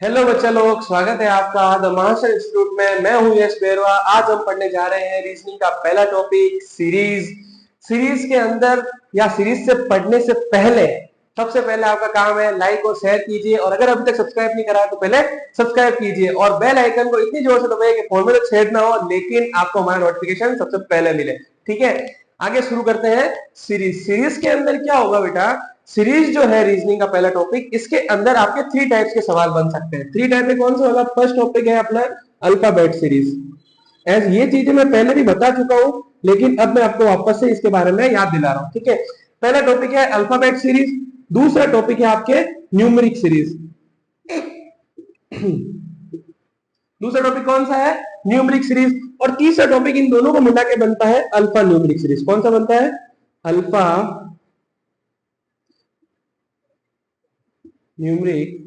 Hello बच्चा लोग, स्वागत है आपका द मास्टर इंस्टीट्यूट में। मैं हूं यश बेरवा। आज हम पढ़ने जा रहे हैं रीजनिंग का पहला टॉपिक सीरीज। सीरीज के अंदर या सीरीज से पढ़ने से पहले सबसे पहले आपका काम है लाइक और शेयर कीजिए, और अगर अभी तक सब्सक्राइब नहीं करा तो पहले सब्सक्राइब कीजिए और बेल आइकन को इतनी जोर से दबाइए कि फोन में तो छेद ना हो, लेकिन आपको हमारा नोटिफिकेशन सबसे पहले मिले। ठीक है, आगे शुरू करते हैं। सीरीज सीरीज के अंदर क्या होगा बेटा, सीरीज जो है रीजनिंग का पहला टॉपिक, इसके अंदर आपके थ्री टाइप्स के सवाल बन सकते हैं। थ्री टाइप में कौन सा होगा? फर्स्ट टॉपिक है अपना अल्फाबेट सीरीज। एज ये चीजें मैं पहले भी बता चुका हूं, लेकिन अब मैं आपको वापस से इसके बारे में याद दिला रहा हूं। ठीक है, पहला टॉपिक है अल्फाबेट सीरीज, दूसरा टॉपिक है आपके न्यूमेरिक सीरीज। दूसरा टॉपिक कौन सा है? Numeric series. और तीसरा टॉपिक इन दोनों को मिला के बनता है अल्फा न्यूमेरिक सीरीज। कौन सा बनता है? Alpha numeric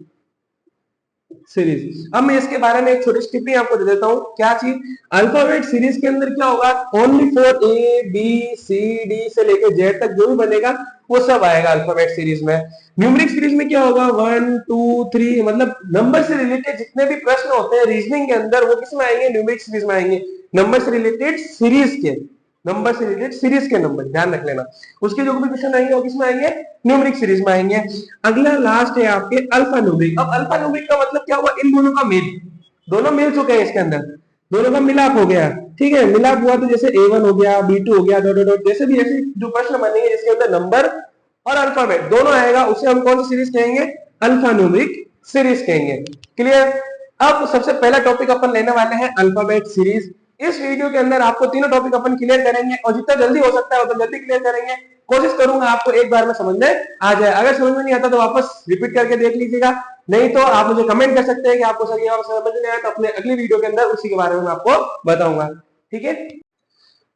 series. अब मैं इसके बारे में एक छोटी सी टिप्पणी आपको दे देता हूं। क्या चीज? अल्फाबेट सीरीज के अंदर क्या होगा, only for A B C D से लेकर जेड तक जो भी बनेगा वो सब आएगा अल्फाबेट सीरीज में। न्यूमेरिक सीरीज में क्या होगा, 1 2 3, मतलब नंबर से रिलेटेड जितने भी प्रश्न होते हैं रीजनिंग के अंदर वो किस में आएंगे? न्यूमेरिक सीरीज में आएंगे। नंबर से रिलेटेड सीरीज के, नंबर से रिलेटेड सीरीज के नंबर ध्यान रख लेना। उसके जो भी क्वेश्चन आएंगे वो किसमें आएंगे? न्यूमेरिक सीरीज में आएंगे। अगला लास्ट है आपके अल्फा न्यूमेरिक। अब अल्फा न्यूमेरिक का मतलब क्या हुआ? इन दोनों का मेल, दोनों मिल चुके हैं इसके अंदर, दोनों का मिलाप हो गया। ठीक है, मिलाप हुआ तो जैसे A1 हो गया, B2 हो गया, डॉट डॉट डॉट, जैसे भी ऐसे जो प्रश्न बनेंगे जिसके अंदर नंबर और अल्फाबेट दोनों आएगा उसे हम कौन सी सीरीज कहेंगे? अल्फा न्यूमेरिक सीरीज कहेंगे। क्लियर? अब सबसे पहला टॉपिक अपन लेने वाले हैं अल्फाबेट सीरीज। इस वीडियो के अंदर आपको तीनों टॉपिक अपन क्लियर करेंगे, और जितना जल्दी हो सकता है उतना जल्दी क्लियर करेंगे। कोशिश करूंगा आपको एक बार में समझ में आ जाए। अगर समझ में नहीं आता तो वापस रिपीट करके देख लीजिएगा, नहीं तो आप मुझे कमेंट कर सकते हैं कि आपको सर ये और समझ नहीं आया, तो अपने अगली वीडियो के अंदर उसी के बारे में मैं आपको बताऊंगा। ठीक है,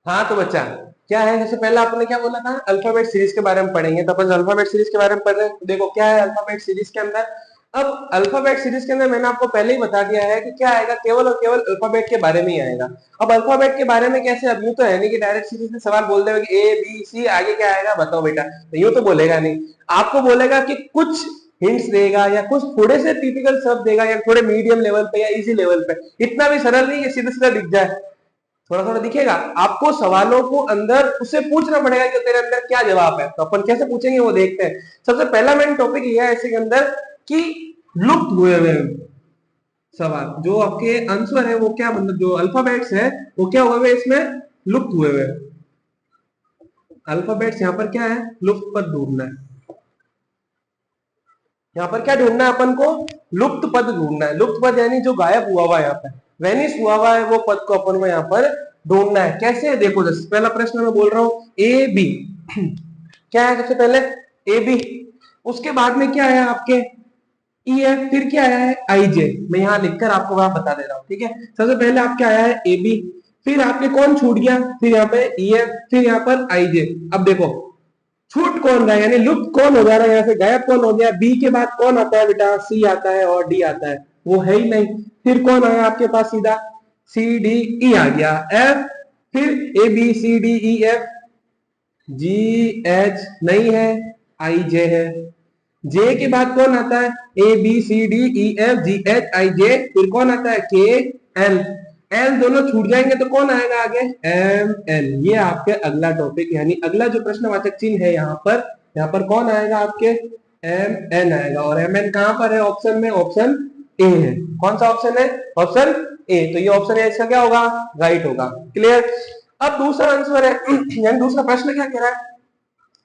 हाँ तो बच्चा क्या है, जैसे पहले आपने क्या बोला था, अल्फाबेट सीरीज के बारे में पढ़ेंगे, तो अपन अल्फाबेट सीरीज के बारे में पढ़ रहे हैं। देखो क्या है अल्फाबेट सीरीज के अंदर। अब अल्फाबेट सीरीज के अंदर मैंने आपको पहले ही बता दिया है कि क्या आएगा, केवल और केवल अल्फाबेट के बारे में ही आएगा। अब अल्फाबेट के बारे में कैसे? अब यूं तो है नहीं कि डायरेक्ट सीरीज में सवाल बोल देगा कि ए बी सी आगे क्या आएगा बताओ बेटा, तो यूं तो बोलेगा नहीं। आपको बोलेगा कि कुछ हिंट्स देगा या कुछ थोड़े से टिपिकल शब्द देगा, या थोड़े मीडियम लेवल पे या इजी लेवल पे। इतना भी सरल नहीं है सीधा सीधा दिख जाए, थोड़ा थोड़ा दिखेगा। आपको सवालों को अंदर उससे पूछना पड़ेगा कि तेरे अंदर क्या जवाब है, तो अपन कैसे पूछेंगे वो देखते हैं। सबसे पहला मैंने टॉपिक लिया है इसके अंदर कि लुप्त हुए हुए सवाल, जो आपके आंसर है वो क्या, मतलब जो अल्फाबेट्स है वो क्या हुए हुए इसमें? लुप्त हुए हुए अल्फाबेट्स। यहाँ पर क्या है? लुप्त पद ढूंढना है। यहाँ पर क्या ढूंढना है अपन को? लुप्त पद ढूंढना है। लुप्त पद यानी जो गायब हुआ हुआ है, यहाँ पर वेनिश हुआ हुआ है, वो पद को अपन को यहाँ पर ढूंढना है। कैसे? देखो जैसे पहला प्रश्न मैं बोल रहा हूँ ए बी। क्या है सबसे पहले? A B. उसके बाद में क्या है आपके? E F. फिर क्या आया है? आई जे। मैं यहाँ लिखकर आपको वहां बता दे रहा हूँ। ठीक है, सबसे पहले आपके आया है ए बी, फिर आपके कौन छूट गया? फिर यहाँ पे ई एफ, फिर यहाँ पर आई जे। अब देखो छूट कौन रहा है, यानी लुप्त कौन हो जा रहा है, यहाँ से गायब कौन हो गया? बी के बाद कौन आता है बेटा? सी आता है और डी आता है, वो है ही नहीं। फिर कौन आया आपके पास? सीधा सी डी ई आ गया। एफ, फिर A B C D E F, G H नहीं है, आई जे है। जे के बाद कौन आता है? A B C D E F G H I J. फिर कौन आता है? के एल। एल दोनों छूट जाएंगे तो कौन आएगा आगे? M N. ये आपके अगला टॉपिक, यानी अगला जो प्रश्नवाचक चिन्ह है यहाँ पर कौन आएगा आपके? एम एन आएगा। और एम एन कहां पर है ऑप्शन में? ऑप्शन ए है। कौन सा ऑप्शन है? Option A. तो ये ऑप्शन है, इसका क्या होगा? राइट होगा। क्लियर? अब दूसरा आंसर है, यानी दूसरा प्रश्न क्या कह रहा है?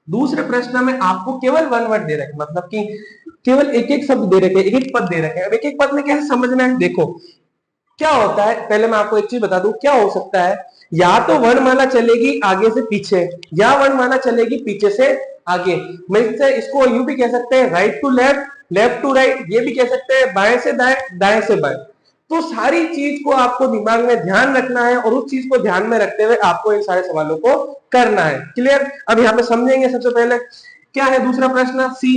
दूसरे प्रश्न में आपको केवल वन वर्ड दे रखे, मतलब कि केवल एक एक शब्द दे रखे, एक एक पद दे रखे। अब एक एक पद में कैसे समझना है? देखो क्या होता है, पहले मैं आपको एक चीज बता दूं। क्या हो सकता है, या तो वर्णमाला चलेगी आगे से पीछे, या वर्णमाला चलेगी पीछे से आगे। मैं इसको यूं भी कह सकते हैं right to left, left to right, ये भी कह सकते हैं बाएं से दाएं, दाएं से बाएं। तो सारी चीज को आपको दिमाग में ध्यान रखना है, और उस चीज को ध्यान में रखते हुए आपको इन सारे सवालों को करना है। क्लियर? अब यहाँ पे समझेंगे। सबसे पहले क्या है दूसरा प्रश्न? सी,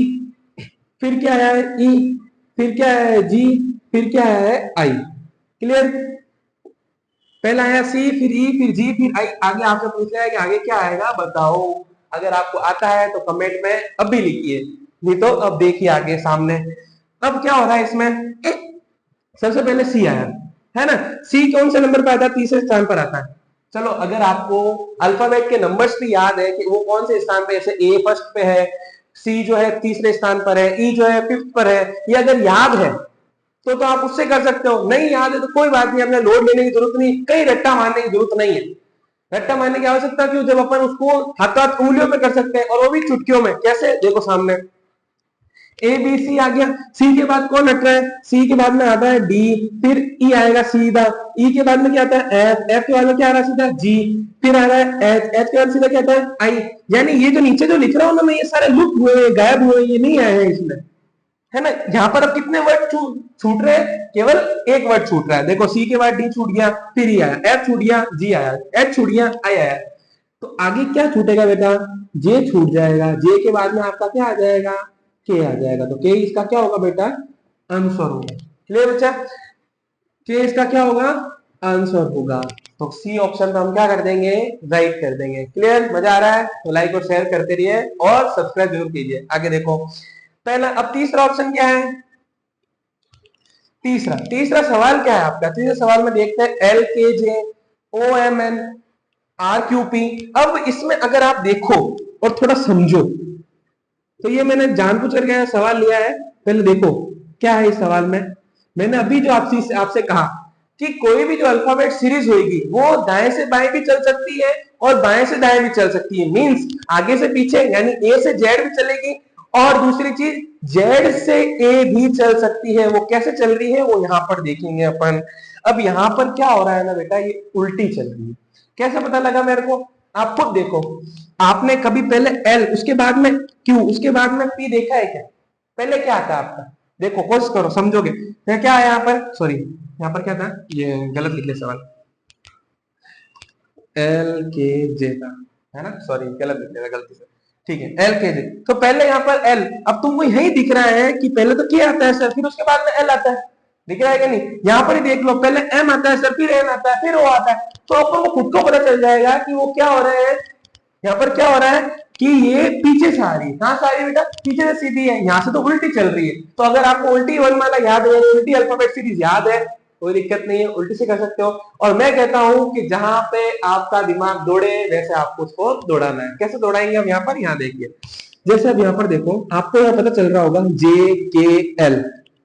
फिर क्या है? ई, फिर क्या है? जी, फिर क्या है? आई। क्लियर? पहला आया सी, फिर ई, फिर जी, फिर आई। आगे आपसे पूछ रहा है कि आगे क्या आएगा बताओ। अगर आपको आता है तो कमेंट में अब भी लिखिए, नहीं तो अब देखिए आगे सामने। अब क्या हो रहा है इसमें? सबसे पहले सी आया, है ना। सी कौन से नंबर पे आता है? तीसरे स्थान पर आता है। चलो अगर आपको अल्फाबेट के नंबर्स भी याद है कि वो कौन से स्थान पे, जैसे ए फर्स्ट पे है, सी जो है तीसरे स्थान पर है, ई जो है फिफ्थ पर है, ये अगर याद है तो आप उससे कर सकते हो। नहीं याद है तो कोई बात नहीं, अपने लोड लेने की जरूरत नहीं, कहीं रट्टा मारने की जरूरत नहीं है। रट्टा मारने की आवश्यकता क्यों, जब अपन उसको हाथ उंगलियों में कर सकते हैं, और वो भी चुटकियों में। कैसे? देखो सामने ए बी सी आ गया, सी के बाद कौन हट रहा है? सी के बाद में आता है डी, फिर ई आएगा सीधा, ई के बाद में क्या आता है? एफ, एफ के बाद में क्या आ रहा है? सीधा जी, फिर आ रहा है एच, एच के बाद सीधा क्या आता है? आई। यानी ये जो नीचे जो लिख रहा हूं ना मैं, ये सारे लुप्त हुए, गायब हुए, ये नहीं आए हैं इसमें, है ना। यहाँ पर अब कितने वर्ड छूट रहे हैं? केवल एक वर्ड छूट रहा है। देखो सी के बाद डी छूट गया, फिर ई आया, एफ छूट गया, जी आया, एच छूट गया, आई आया। तो आगे क्या छूटेगा बेटा? जे छूट जाएगा, जे के बाद में आपका क्या आ जाएगा? के आ जाएगा। तो के इसका क्या होगा बेटा? आंसर होगा। क्लियर बच्चा? के इसका क्या होगा? आंसर होगा। तो सी ऑप्शन तो हम क्या कर देंगे? राइट कर देंगे। क्लियर? मजा आ रहा है तो लाइक और शेयर करते रहिए और सब्सक्राइब जरूर कीजिए। आगे देखो पहला, अब तीसरा ऑप्शन क्या है? तीसरा तीसरा सवाल क्या है आपका? तीसरे सवाल में देखते हैं L K J O M N R Q P. अब इसमें अगर आप देखो और थोड़ा समझो, तो ये मैंने जानबूझ करके सवाल लिया है। पहले देखो क्या है इस सवाल में। मैंने अभी जो आपसे कहा कि कोई भी जो अल्फाबेट सीरीज होगी वो दाएं से बाएं भी चल सकती है और बाएं से दाएं भी चल सकती है। मींस आगे से पीछे, यानी ए से जेड भी चलेगी, और दूसरी चीज जेड से ए भी चल सकती है। वो कैसे चल रही है वो यहाँ पर देखेंगे अपन। अब यहाँ पर क्या हो रहा है ना बेटा, ये उल्टी चल रही है। कैसे पता लगा मेरे को? आप खुद देखो। आपने कभी पहले एल, उसके बाद में क्यू, उसके बाद में पी देखा है क्या? पहले क्या आता है आपका? देखो कोशिश करो, समझोगे। क्या है यहाँ पर? सॉरी, यहाँ पर क्या था? ये गलत लिख लिया सवाल, एल के जे था, है ना। सॉरी गलत लिख लिया गलती से। ठीक है, एल के जे। तो पहले यहाँ पर एल, अब तुमको यही दिख रहा है कि पहले तो क्या आता है सर, फिर उसके बाद में एल आता है। दिख रहा है कि नहीं? यहाँ पर ही देख लो, पहले एम आता है सर, फिर एन आता है, फिर ओ आता है। तो अपन को खुद को पता चल जाएगा कि वो क्या हो रहा है। यहाँ पर क्या हो रहा है कि ये पीछे से आ रही है। कहां से आ रही है बेटा? पीछे से सीधी है, यहाँ से तो उल्टी चल रही है। तो अगर आपको उल्टी वर्णमाला याद है, उल्टी अल्फाबेट सीरीज याद है, कोई दिक्कत नहीं है, उल्टी से कर सकते हो। और मैं कहता हूं कि जहां पे आपका दिमाग दौड़े वैसे आपको उसको दौड़ाना है। कैसे दौड़ाएंगे हम? यहाँ पर, यहाँ देखिए, जैसे अब यहाँ पर देखो, आपको यहाँ पता चल रहा होगा जे के एल।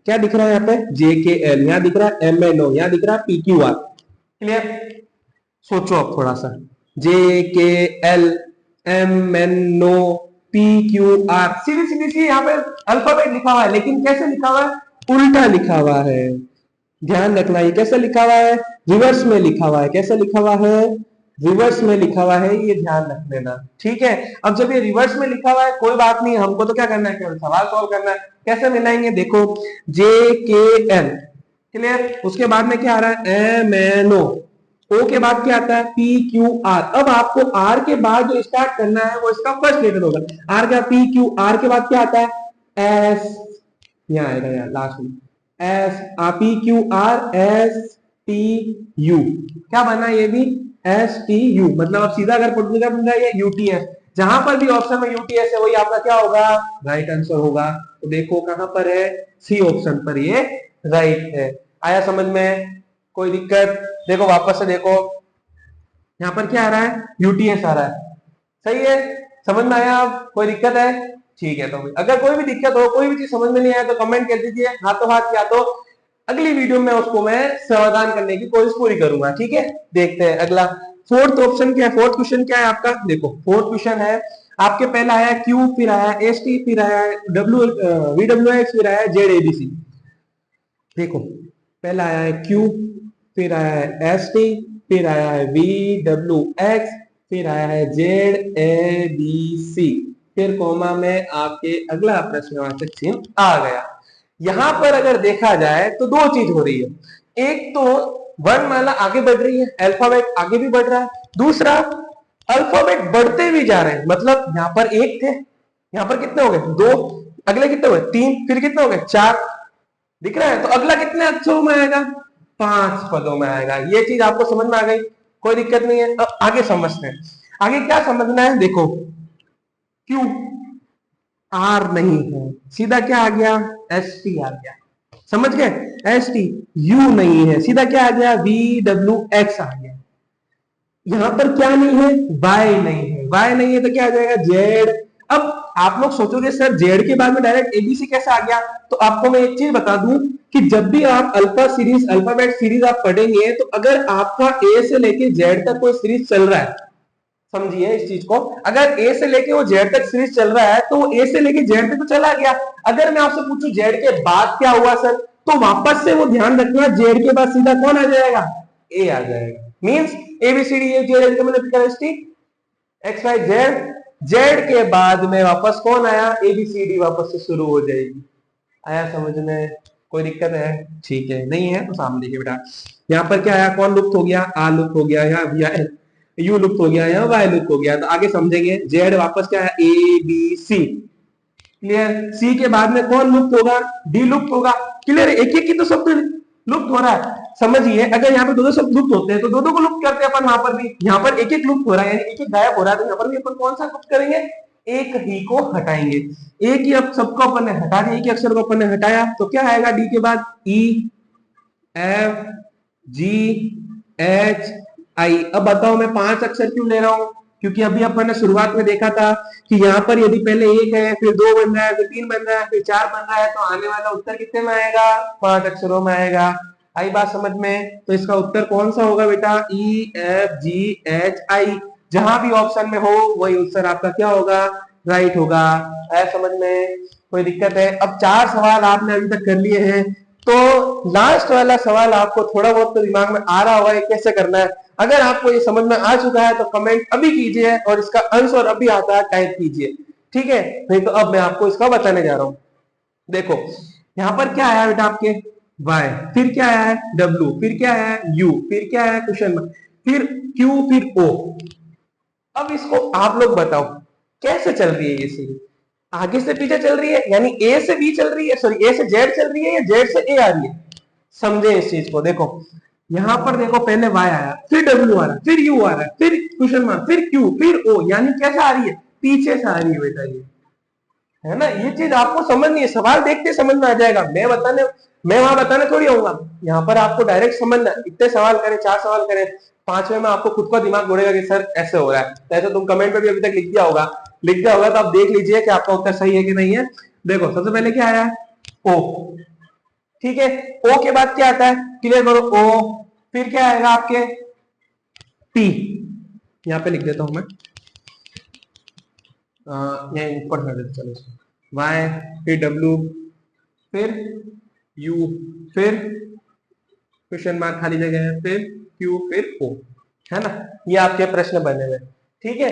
क्या दिख रहा है यहाँ पे? जे के एल। यहाँ दिख रहा है एम एन ओ, यहाँ दिख रहा है पी क्यू आर। क्लियर? सोचो अब थोड़ा सा, J K L M N O P Q R, सीधी सीधी सी यहाँ पे अल्फाबेट लिखा हुआ है, लेकिन कैसे लिखा हुआ है? उल्टा लिखा हुआ है। ध्यान रखना, ये कैसे लिखा हुआ है? रिवर्स में लिखा हुआ है। कैसे लिखा हुआ है? रिवर्स में लिखा हुआ है, ये ध्यान रख लेना। ठीक है, अब जब ये रिवर्स में लिखा हुआ है कोई बात नहीं, हमको तो क्या करना है? केवल सवाल सॉल्व करना है। कैसे मिलाएंगे? देखो, जे के एल, क्लियर। उसके बाद में क्या आ रहा है? एम एन ओ। ओ के बाद क्या आता है? P Q are. अब आपको आर के बाद जो स्टार्ट करना है वो इसका फर्स्ट लेटर होगा। आर का पी क्यू, आर के बाद क्या आता है? एस, यहाँ आएगा यार लास्ट में, S, P Q R S T U. क्या बना ये भी? S T U. मतलब अब सीधा अगर पुट बन जाए यूटीएस, जहां पर भी ऑप्शन में यूटीएस है वही आपका क्या होगा? राइट आंसर होगा। तो देखो कहां पर है? सी ऑप्शन पर ये राइट है। आया समझ में? कोई दिक्कत? देखो वापस से देखो, यहाँ पर क्या आ रहा है? यूटीएस आ रहा है। सही है? समझ में आया? अब कोई दिक्कत है? ठीक है, तो अगर कोई भी दिक्कत हो, कोई भी चीज समझ में नहीं आया तो कमेंट कर दीजिए हाथों हाथ, या तो अगली वीडियो में उसको मैं समाधान करने की कोशिश पूरी करूंगा। ठीक है, देखते हैं अगला। फोर्थ ऑप्शन क्या है? फोर्थ क्वेश्चन क्या है आपका? देखो फोर्थ क्वेश्चन है आपके, पहला आया क्यू, फिर आया एस टी, फिर आया डब्ल्यू वी डब्ल्यू एक्स, फिर आया जेड एबीसी। देखो पहला आया है क्यू, फिर आया है एस टी, फिर आया है वी डब्ल्यू एक्स, फिर आया है जेड ए बी सी, फिर कोमा में आपके अगला प्रश्नवाचक चिन्ह आ गया। यहां पर अगर देखा जाए तो दो चीज हो रही है। एक तो वर्णमाला आगे बढ़ रही है, अल्फाबेट आगे भी बढ़ रहा है। दूसरा, अल्फाबेट बढ़ते भी जा रहे हैं। मतलब यहाँ पर एक थे, यहाँ पर कितने हो गए? दो, अगले कितने हो गए? तीन, फिर कितने हो गए? चार। दिख रहा है? तो अगला कितने अक्षरों में आएगा? 5 पदों में आएगा। ये चीज आपको समझ में आ गई? कोई दिक्कत नहीं है। अब आगे समझते हैं। आगे क्या समझना है? देखो, क्यू आर नहीं है, सीधा क्या आ गया? एस टी आ गया। समझ गए? एस टी, यू नहीं है, सीधा क्या आ गया, वी डब्ल्यू एक्स आ गया। यहां पर क्या नहीं है, वाई नहीं है, वाई नहीं है तो क्या आ जाएगा, जेड। अब आप लोग सोचोगे सर जेड के बाद में डायरेक्ट एबीसी कैसे आ गया, तो आपको मैं एक चीज बता दूं कि जब भी आप अल्फा सीरीज, अल्फाबेट सीरीज आप पढ़ेंगे, तो अगर आपका ए से लेके जेड तक कोई सीरीज चल रहा है, समझिए इस चीज को, अगर ए से लेके वो जेड तक सीरीज चल रहा है तो वो ए से लेके जेड तक तो चला गया। अगर मैं आपसे पूछूं जेड के बाद क्या हुआ सर, तो वापस से वो ध्यान रखना, जेड के बाद सीधा कौन आ जाएगा, ए आ जाएगा। Means ABCD A Z X Y Z, Z के बाद में वापस कौन आया, एबीसीडी वापस से शुरू हो जाएगी। आया समझ में, कोई दिक्कत है, ठीक है, नहीं है तो सामने देखिए बेटा, यहाँ पर क्या आया, कौन लुप्त हो गया, आ लुप्त हो गया, यहाँ यू लुप्त हो गया, यहाँ वाई लुप्त हो गया, तो आगे समझेंगे। जेड वापस क्या है, ए बी सी, क्लियर। सी के बाद में कौन लुप्त होगा, डी लुप्त होगा, क्लियर। एक एक की तो शब्द लुप्त हो रहा है, समझिए। अगर यहाँ पे दो दो शब्द लुप्त होते हैं तो दो दो को लुप्त करते हैं अपन, वहां पर भी यहाँ पर एक एक लुप्त हो रहा है, यानी एक एक गायब हो रहा है, तो यहाँ पर भी अपन कौन सा लुप्त करेंगे, एक ही को हटाएंगे। एक ही अब सबको अपन ने हटा दिया, एक ही अक्षर को अपन ने हटाया, तो क्या आएगा डी के बाद, ई एफ जी एच आई। अब बताओ मैं 5 अक्षर क्यों ले रहा हूं, क्योंकि अभी अपन ने शुरुआत में देखा था कि यहाँ पर यदि पहले 1 है, फिर 2 बन रहा है, फिर 3 बन रहा है, फिर 4 बन रहा है, तो आने वाला उत्तर कितने में आएगा, 5 अक्षरों में आएगा। आई बात समझ में, तो इसका उत्तर कौन सा होगा बेटा, ई एफ जी एच आई। जहां भी ऑप्शन में हो वही उत्तर आपका क्या होगा, राइट होगा। है समझ में, कोई दिक्कत है। अब 4 सवाल आपने अभी तक कर लिए हैं, तो लास्ट वाला सवाल आपको थोड़ा बहुत तो दिमाग में आ रहा होगा कैसे करना है। अगर आपको ये समझ में आ चुका है तो कमेंट अभी कीजिए, और इसका आंसर अभी आता है टाइप कीजिए, ठीक है। नहीं तो अब मैं आपको इसका बताने जा रहा हूं। देखो यहाँ पर क्या आया बेटा आपके, वाई, फिर क्या आया है, डब्ल्यू, फिर क्या आया है, यू, फिर क्या आया, क्वेश्चन मार्क, फिर क्यू, फिर ओ। अब इसको आप लोग बताओ कैसे चल रही है ये सीरीज, आगे से पीछे चल रही है, यानी ए से बी चल रही है, सॉरी ए से जेड चल रही है, या जेड से ए आ रही है। समझे इस चीज को। देखो यहां पर देखो, पहले वाई आया, फिर डब्ल्यू आ रहा है, फिर यू आ रहा है, फिर क्वेश्चन मार्क, फिर क्यू, फिर ओ, यानी कैसे आ रही है, पीछे से आ रही है बेटा ये, है ना। ये चीज आपको समझनी है, सवाल देखते समझ में आ जाएगा। मैं वहां बताने थोड़ी आऊंगा, यहाँ पर आपको डायरेक्ट समझना। इतने सवाल करें, 4 सवाल करें, 5वें में आपको खुद का दिमाग घूरेगा कि सर ऐसे हो रहा है। तो ऐसे तुम कमेंट में भी अभी तक लिख दिया होगा, तो आप देख लीजिए कि आपका उत्तर सही है कि नहीं है। देखो सबसे पहले क्या आया, ओ, ठीक है। ओ के बाद क्या आता है, क्लियर करो, ओ, फिर क्या आएगा आपके, पी, यहां पे लिख देता हूं मैं, यहां ऊपर कर देता, चलो वाई, फिर डब्ल्यू, फिर यू, फिर क्वेश्चन मार्क खाली जगह है, फिर क्यू, फिर ओ, है ना। ये आपके प्रश्न बने हुए, ठीक है।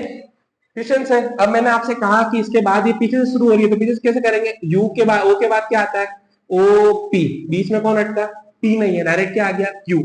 क्वेश्चन है। अब मैंने आपसे कहा कि इसके बाद ये पीछे से शुरू हो रही है, तो पीछे से कैसे करेंगे, यू के बाद, ओ के बाद क्या आता है, ओ पी, बीच में कौन हटता है, पी नहीं है, डायरेक्ट क्या आ गया, क्यू।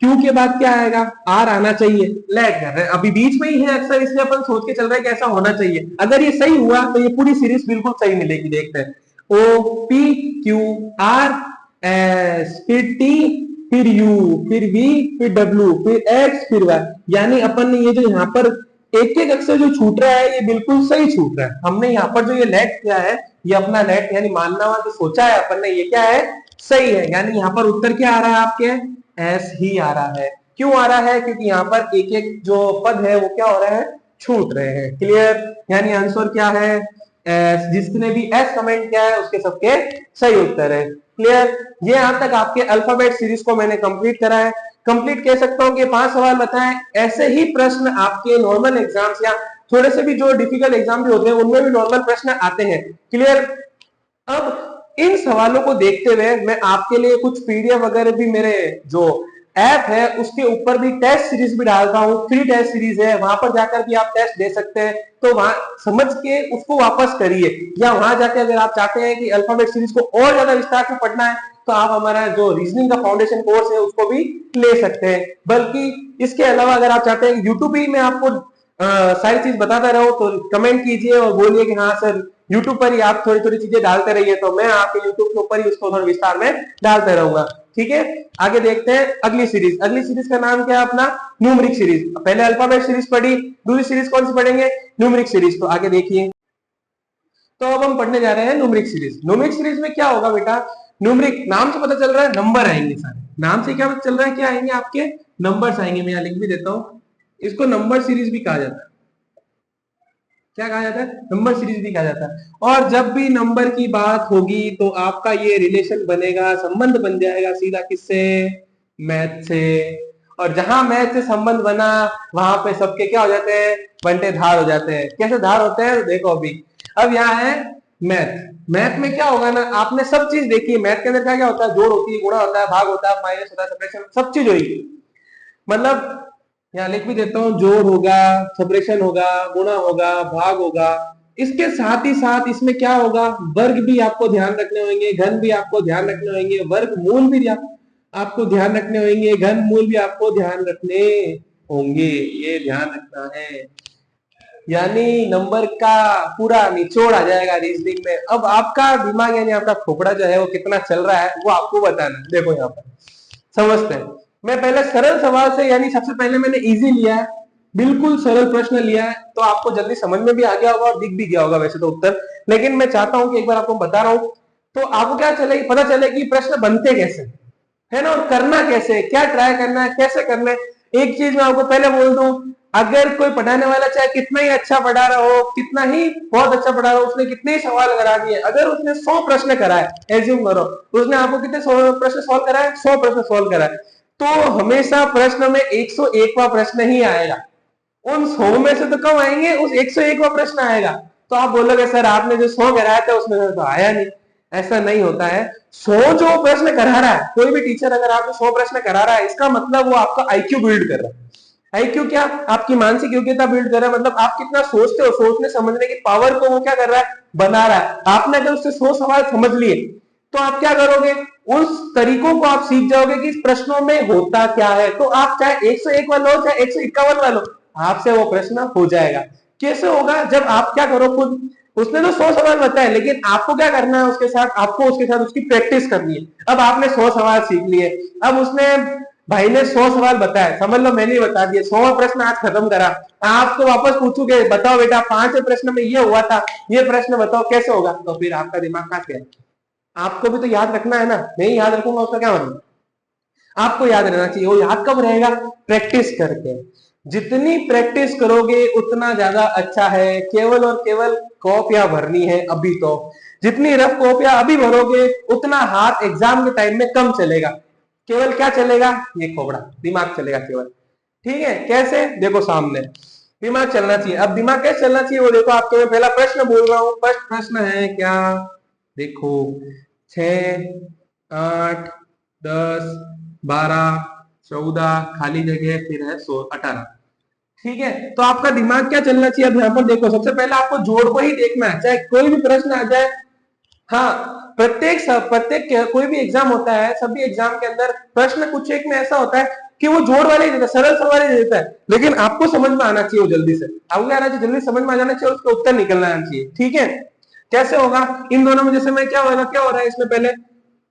क्यू के बाद क्या आएगा, आर आना चाहिए, लैग कर रहे हैं अभी बीच में ही है अक्सर, इसलिए अपन सोच के चल रहे हैं कि ऐसा होना चाहिए। अगर ये सही हुआ तो ये पूरी सीरीज बिल्कुल सही मिलेगी। देखते हैं, O P Q R S, फिर टी, फिर यू, फिर वी, फिर डब्ल्यू, फिर एक्स, फिर वाई। यानी अपन ने ये जो यहाँ पर एक एक अक्षर जो छूट रहा है ये बिल्कुल सही छूट रहा है। हमने यहाँ पर जो ये लेट किया है, ये अपना लेट यानी मानना हुआ जो सोचा है अपन ने, ये क्या है, सही है। यानी यहाँ पर उत्तर क्या आ रहा है आपके, एस ही आ रहा है। क्यों आ रहा है, क्योंकि यहाँ पर एक एक जो पद है वो क्या हो रहा है, छूट रहे हैं। क्लियर, यानी आंसर क्या है, एस। जिसने भी एस कमेंट किया है उसके सबके सही उत्तर है। क्लियर, ये यहां तक आपके अल्फाबेट सीरीज को मैंने कंप्लीट करा है। कंप्लीट कह सकता हूं कि 5 सवाल बताएं। ऐसे ही प्रश्न आपके नॉर्मल एग्जाम्स या थोड़े से भी जो डिफिकल्ट एग्जाम भी होते हैं उनमें भी नॉर्मल प्रश्न आते हैं। क्लियर, अब इन सवालों को देखते हुए मैं आपके लिए कुछ पीडीएफ वगैरह भी मेरे जो ऐप है उसके ऊपर भी टेस्ट सीरीज भी डालता हूँ। फ्री टेस्ट सीरीज है, वहां पर जाकर भी आप टेस्ट दे सकते हैं। तो वहां समझ के उसको वापस करिए, या वहां जाकर अगर आप चाहते हैं कि अल्फाबेट सीरीज को और ज्यादा विस्तार से पढ़ना है तो आप हमारा जो रीजनिंग का फाउंडेशन कोर्स है उसको भी ले सकते हैं। बल्कि इसके अलावा अगर आप चाहते हैं यूट्यूब ही मैं आपको सारी चीज बताता रहूं तो कमेंट कीजिए और बोलिए कि हाँ सर यूट्यूब पर ही आप थोड़ी थोड़ी चीजें डालते रहिए, तो मैं आपके यूट्यूब के ऊपर ही उसको थोड़ा विस्तार में डालते रहूंगा। ठीक है, आगे देखते हैं अगली सीरीज। अगली सीरीज का नाम क्या है अपना, न्यूमेरिक सीरीज। पहले अल्फाबेट सीरीज पढ़ी, दूसरी सीरीज कौन सी पढ़ेंगे, न्यूमेरिक सीरीज। तो आगे देखिए, तो अब हम पढ़ने जा रहे हैं न्यूमेरिक सीरीज। न्यूमेरिक सीरीज में क्या होगा बेटा, न्यूमेरिक नाम से पता चल रहा है नंबर आएंगे सारे, नाम से क्या पता चल रहा है, क्या आएंगे आपके नंबर्स आएंगे। मैं यहाँ लिख भी देता हूँ, इसको नंबर सीरीज भी कहा जाता है। क्या कहा जाता है, नंबर सीरीज भी कहा जाता है। और जब भी नंबर की बात होगी तो आपका ये रिलेशन बनेगा, संबंध बन जाएगा सीधा किससे, मैथ से। और जहां मैथ से संबंध बना वहां पे सबके क्या हो जाते हैं, बंटे धार हो जाते हैं। कैसे धार होते हैं देखो अभी। अब यहाँ है मैथ, मैथ में क्या होगा ना, आपने सब चीज देखी है। मैथ के अंदर क्या क्या होता है, जोड़ होती है, गुणा होता है, भाग होता है, माइनस होता है, सब्ट्रैक्शन, सब चीज होगी। मतलब यहाँ लिख भी देता हूँ, जोड़ होगा, सब्ट्रैक्शन होगा, गुणा होगा, भाग होगा। इसके साथ ही साथ इसमें क्या होगा, वर्ग भी आपको ध्यान रखने होंगे, घन भी आपको ध्यान रखने होंगे, वर्ग मूल भी आपको ध्यान रखने होंगे, घन मूल भी आपको ध्यान रखने होंगे। ये ध्यान रखना है, यानी नंबर का पूरा निचोड़ आ जाएगा रीजनिंग में। अब आपका दिमाग यानी आपका खोपड़ा जो है वो कितना चल रहा है वो आपको बताना है। देखो यहाँ पर समझते हैं। मैं पहले सरल सवाल से, यानी सबसे पहले मैंने इजी लिया है, बिल्कुल सरल प्रश्न लिया है, तो आपको जल्दी समझ में भी आ गया होगा और दिख भी गया होगा वैसे तो उत्तर। लेकिन मैं चाहता हूं कि एक बार आपको बता रहा हूं तो आपको क्या चले, पता चले कि प्रश्न बनते कैसे है ना, और करना कैसे, क्या ट्राई करना है, कैसे करना है। एक चीज मैं आपको पहले बोल दूं, अगर कोई पढ़ाने वाला चाहे कितना ही अच्छा पढ़ा रहा हो, कितना ही बहुत अच्छा पढ़ा रहा हो, उसने कितने ही सवाल करा दिए, अगर उसने 100 प्रश्न कराए, एज्यूम करो उसने आपको कितने प्रश्न सॉल्व कराए, 100 प्रश्न सॉल्व कराए, तो हमेशा प्रश्न में 101वां प्रश्न ही आएगा। उन 100 में से तो कम आएंगे, उस 101वां प्रश्न आएगा। तो आप बोलोगे सर आपने जो 100 कराया था उसमें तो आया नहीं। ऐसा नहीं होता है। 100 जो प्रश्न करा रहा है, कोई भी टीचर अगर आपको 100 प्रश्न करा रहा है, इसका मतलब वो आपका आईक्यू बिल्ड कर रहा है। आईक्यू क्या, आपकी मानसिक योग्यता बिल्ड कर रहा है, मतलब आप कितना सोचते हो, सोचने समझने की पावर को वो क्या कर रहा है, बना रहा है। आपने अगर उससे 100 सवाल समझ लिए तो आप क्या करोगे, उस तरीकों को आप सीख जाओगे कि इस प्रश्नों में होता क्या है। तो आप चाहे 101 वाला हो चाहे 151 वाला हो, आपसे वो प्रश्न हो जाएगा। कैसे होगा, जब आप क्या करो खुद, उसने तो 100 सवाल बताए लेकिन आपको क्या करना है उसके साथ, आपको उसके साथ उसकी प्रैक्टिस करनी है। अब आपने 100 सवाल सीख लिए, अब उसने भाई ने 100 सवाल बताया, समझ लो मैंने बता दिया, 100 प्रश्न आज खत्म करा, आपको वापस पूछूंगे बताओ बेटा 5 प्रश्न में ये हुआ था, ये प्रश्न बताओ कैसे होगा, तो फिर आपका दिमाग कहां से, आपको भी तो याद रखना है ना। नहीं याद रखूंगा उसका क्या मतलब, आपको याद रहना चाहिए। वो याद कब रहेगा, प्रैक्टिस करके। जितनी प्रैक्टिस करोगे उतना ज्यादा अच्छा है। केवल और केवल कॉपियां भरनी है अभी, तो जितनी रफ कॉपियां अभी भरोगे उतना हाथ एग्जाम के टाइम में कम चलेगा। केवल क्या चलेगा, ये खोपड़ा दिमाग चलेगा केवल। ठीक है, कैसे, देखो सामने दिमाग चलना चाहिए। अब दिमाग कैसे चलना चाहिए वो देखो, आपको मैं पहला प्रश्न बोल रहा हूं। फर्स्ट प्रश्न है क्या, देखो 6, 8, 10, 12, 14, खाली जगह, फिर है 18। ठीक है, तो आपका दिमाग क्या चलना चाहिए। अब यहाँ पर देखो, सबसे पहले आपको जोड़ को ही देखना है, चाहे कोई भी प्रश्न आ जाए। हाँ, प्रत्येक कोई भी एग्जाम होता है, सभी एग्जाम के अंदर प्रश्न कुछ एक में ऐसा होता है कि वो जोड़ वाले ही देता है, सरल सवाल ही देता है, लेकिन आपको समझ में आना चाहिए वो जल्दी से, आपको क्या आना चाहिए, जल्दी समझ में आ जाना चाहिए, उसका उत्तर निकलना आना चाहिए। ठीक है, कैसे होगा, इन दोनों में जैसे मैं क्या हो रहा है, इसमें पहले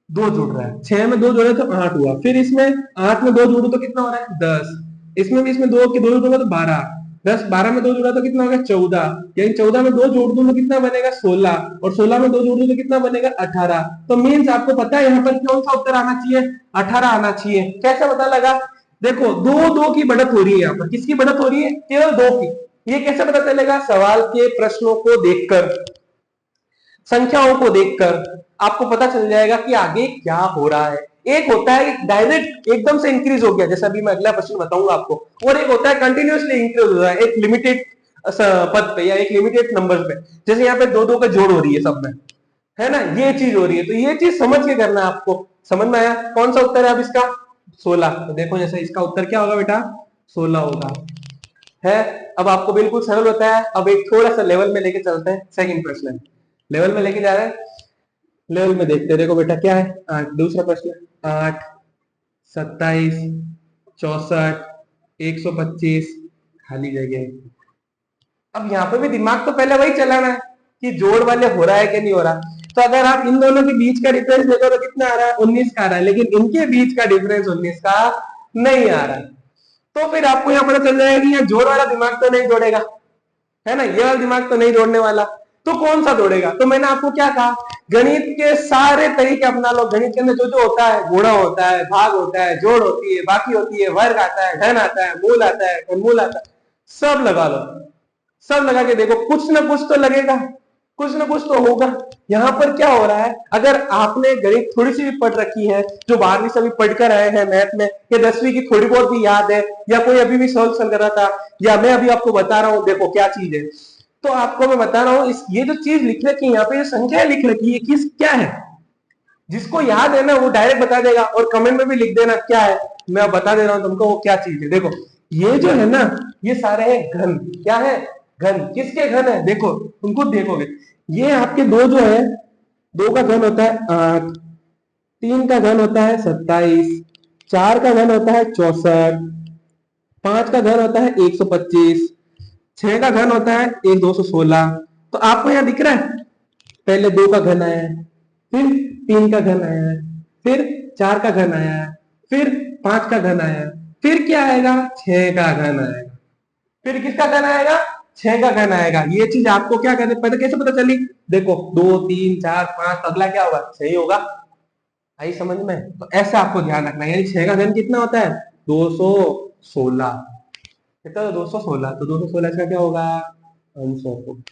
2 जुड़ रहा है, 6 में 2 जोड़े तो 8 हुआ, फिर इसमें 8 में 2 जोड़ू तो कितना हो रहा है 10, इसमें भी इसमें 2 के 2 जोड़ूंगा तो 12, 10, 12 में 2 जोड़ा तो कितना हो गया 14, यानी 14 में 2 जोड़ दूं तो कितना बनेगा 16, और 16 में 2 जोड़ दूं तो कितना बनेगा 18। तो मीन्स आपको पता है यहाँ पर कौन सा उत्तर आना चाहिए, 18 आना चाहिए। कैसे पता लगा, देखो 2 की बढ़त हो रही है, यहाँ पर किसकी बढ़त हो रही है, केवल 2 की। ये कैसे पता चलेगा, सवाल के प्रश्नों को देखकर, संख्याओं को देखकर आपको पता चल जाएगा कि आगे क्या हो रहा है। एक होता है डायरेक्ट एकदम से इंक्रीज हो गया, जैसे अभी मैं अगला प्रश्न बताऊंगा आपको, और एक होता है कंटिन्यूअसली इंक्रीज हो रहा है एक लिमिटेड पद पे या एक लिमिटेड नंबर पे। जैसे यहाँ पे 2 का जोड़ हो रही है सब में, है ना, ये चीज हो रही है। तो ये चीज समझ के करना है आपको। समझ में आया, कौन सा उत्तर है अब इसका, 16। तो देखो जैसे इसका उत्तर क्या होगा बेटा, 16 होगा। है, अब आपको बिल्कुल सरल होता है। अब एक थोड़ा सा लेवल में लेके चलते हैं, सेकंड प्रश्न लेवल में लेके जा रहे हैं, लेवल में देखते हैं। देखो बेटा क्या है, 8, दूसरा प्रश्न, 8, 27, 64, 125, खाली जगह। अब यहाँ पे भी दिमाग तो पहले वही चलाना है कि जोड़ वाले हो रहा है कि नहीं हो रहा। तो अगर आप इन दोनों के बीच का डिफरेंस देखो तो कितना आ रहा है, 19 का आ रहा है, लेकिन इनके बीच का डिफरेंस 19 का नहीं आ रहा है। तो फिर आपको यहाँ पता चल जाएगा कि यहाँ जोड़ वाला दिमाग तो नहीं जोड़ेगा, है ना, ये वाला दिमाग तो नहीं जोड़ने वाला। तो कौन सा जोड़ेगा? तो मैंने आपको क्या कहा, गणित के सारे तरीके अपना लो। गणित के अंदर जो जो होता है, गुणा होता है, भाग होता है, जोड़ होती है, बाकी होती है, वर्ग आता है, घन आता है, मूल आता है, घनमूल आता है, सब लगा लो। सब लगा के देखो, कुछ ना कुछ तो लगेगा, कुछ ना कुछ तो होगा। यहाँ पर क्या हो रहा है, अगर आपने गणित थोड़ी सी भी पढ़ रखी है, जो 12वीं से भी पढ़कर आए हैं मैथ में, या 10वीं की थोड़ी बहुत भी याद है, या कोई अभी भी सॉल्व कर रहा था, या मैं अभी आपको बता रहा हूँ देखो क्या चीज है, तो आपको मैं बता रहा हूँ, इस ये जो चीज लिख रखी है यहाँ पे, जो संख्या लिख रखी है, किस क्या है, जिसको याद है ना वो डायरेक्ट बता देगा, और कमेंट में भी लिख देना क्या है, मैं अब बता दे रहा हूँ तुमको वो क्या चीज है। देखो ये जो है ना, ये सारे हैं घन। क्या है? घन। किसके घन है? देखो तुम खुद देखोगे, ये आपके दो जो है, दो का घन होता है 8, 3 का घन होता है 27, 4 का घन होता है 64, 5 का घन होता है 125, 6 का घन होता है 216। तो आपको यहाँ दिख रहा है, पहले 2 का घन आया है, फिर 3 का घन आया है, फिर 4 का घन आया है, फिर 5 का घन आया है, फिर क्या आएगा? 6 का घन आएगा। फिर किसका घन आएगा? 6 का घन आएगा। ये चीज आपको क्या कहते हैं, पता कैसे पता चली? देखो 2 3 4 5, अगला क्या होगा? 6 ही होगा। आई समझ में? तो ऐसा आपको ध्यान रखना है। यानी 6 का घन कितना होता है? 216। कितना? 216। तो 216 का क्या होगा? आंसर।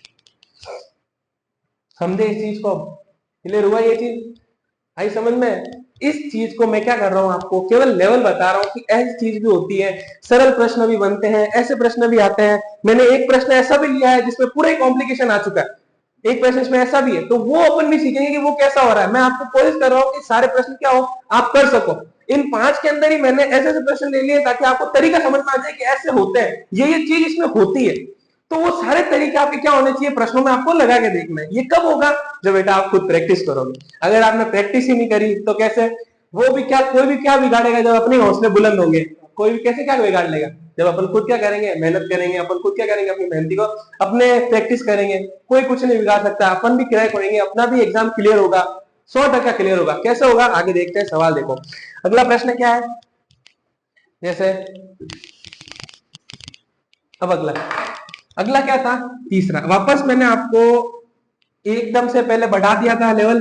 समझे इस चीज को? क्लियर हुआ ये चीज? आई समझ में? इस चीज को मैं क्या कर रहा हूं, आपको केवल लेवल बता रहा हूं कि ऐसी चीज भी होती है, सरल प्रश्न भी बनते हैं, ऐसे प्रश्न भी आते हैं। मैंने एक प्रश्न ऐसा भी लिया है जिसमें पूरा कॉम्प्लिकेशन आ चुका है, एक प्रश्न इसमें ऐसा भी है, तो वो अपन भी सीखेंगे कि वो कैसा हो रहा है। मैं आपको कोशिश कर रहा हूँ कि सारे प्रश्न क्या हो, आप कर सको। इन 5 के अंदर ही मैंने ऐसे ऐसे प्रश्न ले लिए ताकि आपको तरीका समझ में आ जाए कि ऐसे होते हैं, ये चीज इसमें होती है। तो वो सारे तरीके आपके क्या होने चाहिए, प्रश्नों में आपको लगा के देखना है। ये कब होगा? जब बेटा आप खुद प्रैक्टिस करोगे। अगर आपने प्रैक्टिस ही नहीं करी तो कैसे? वो भी क्या, कोई भी क्या बिगाड़ेगा जब अपने हौसले बुलंद होंगे? कोई भी कैसे क्या बिगाड़ लेगा? जब अपन खुद क्या करेंगे, मेहनत करेंगे, अपन खुद क्या करेंगे, अपनी मेहनती को अपने प्रैक्टिस करेंगे, कोई कुछ नहीं बिगाड़ सकता। अपन भी क्रैक होंगे, अपना भी एग्जाम क्लियर होगा, 100% क्लियर होगा। कैसे होगा? आगे देखते हैं। सवाल देखो, अगला प्रश्न क्या है, जैसे अब अगला क्या था? तीसरा। वापस मैंने आपको एकदम से पहले बढ़ा दिया था लेवल,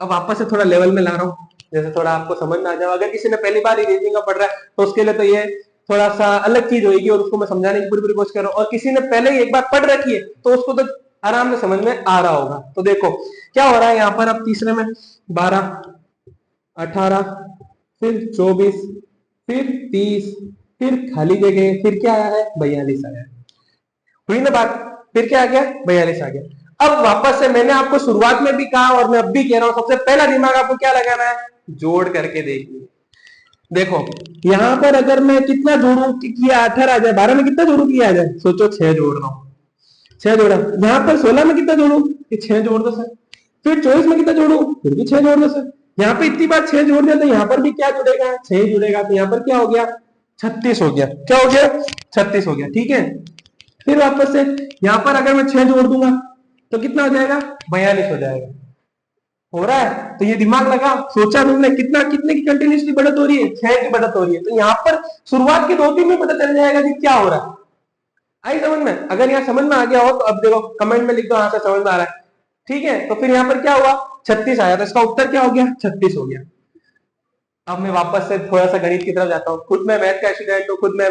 अब वापस से थोड़ा लेवल में ला रहा हूँ, जैसे थोड़ा आपको समझ में आ जाए। अगर किसी ने पहली बार ही रीजनिंग का पढ़ रहा है तो उसके लिए तो ये थोड़ा सा अलग चीज होगी, और उसको मैं समझाने की पूरी कोशिश कर रहा हूँ। और किसी ने पहले ही एक बार पढ़ रखी है तो उसको तो आराम से समझ में आ रहा होगा। तो देखो क्या हो रहा है यहाँ पर, अब तीसरे में 12, 18, फिर 24, फिर 30, फिर खाली जगह, फिर क्या आया है? 42 आया है। हुई ना बात? फिर क्या आ गया? 42 आ गया। अब वापस से मैंने आपको शुरुआत में भी कहा और मैं अब भी कह रहा हूं, सबसे पहला दिमाग आपको क्या लगाना है? जोड़ करके देखिए। देखो यहां पर अगर मैं कितना जोड़ू किया, 18 आ जाए, 12 में कितना जोड़ू किया आ जाए, सोचो 6 जोड़ रहा हूं, 6 जोड़ा। यहां पर 16 में कितना जोड़ू, 6 जोड़ दो सर। फिर 24 में कितना जोड़ू, फिर भी 6 जोड़ दो सर। यहाँ पे इतनी बार 6 जोड़ दिया तो यहाँ पर भी क्या जुड़ेगा? 6 जुड़ेगा। तो यहाँ पर क्या हो गया? 36 हो गया। क्या हो गया? 36 हो गया। ठीक है, फिर वापस से यहां पर अगर मैं 6 जोड़ दूंगा तो कितना हो जाएगा? 42 हो जाएगा। हो रहा है? तो ये दिमाग लगा, सोचा तुमने, कितना कितने की कंटिन्यूसली बढ़त हो रही है? 6 की बढ़त हो रही है। तो यहाँ पर शुरुआत के 2-3 में पता चल जाएगा कि क्या हो रहा है। आई समझ में? अगर यहाँ समझ में आ गया हो तो अब देखो कमेंट में लिख दो हाँ से समझ में आ रहा है। ठीक है, तो फिर यहाँ पर क्या हुआ? 36 आया, तो इसका उत्तर क्या हो गया? 36 हो गया। अब मैं वापस से थोड़ा सा गणित की तरफ जाता हूँ। खुद मैं मैथ का स्टूडेंट हूँ, खुद मैं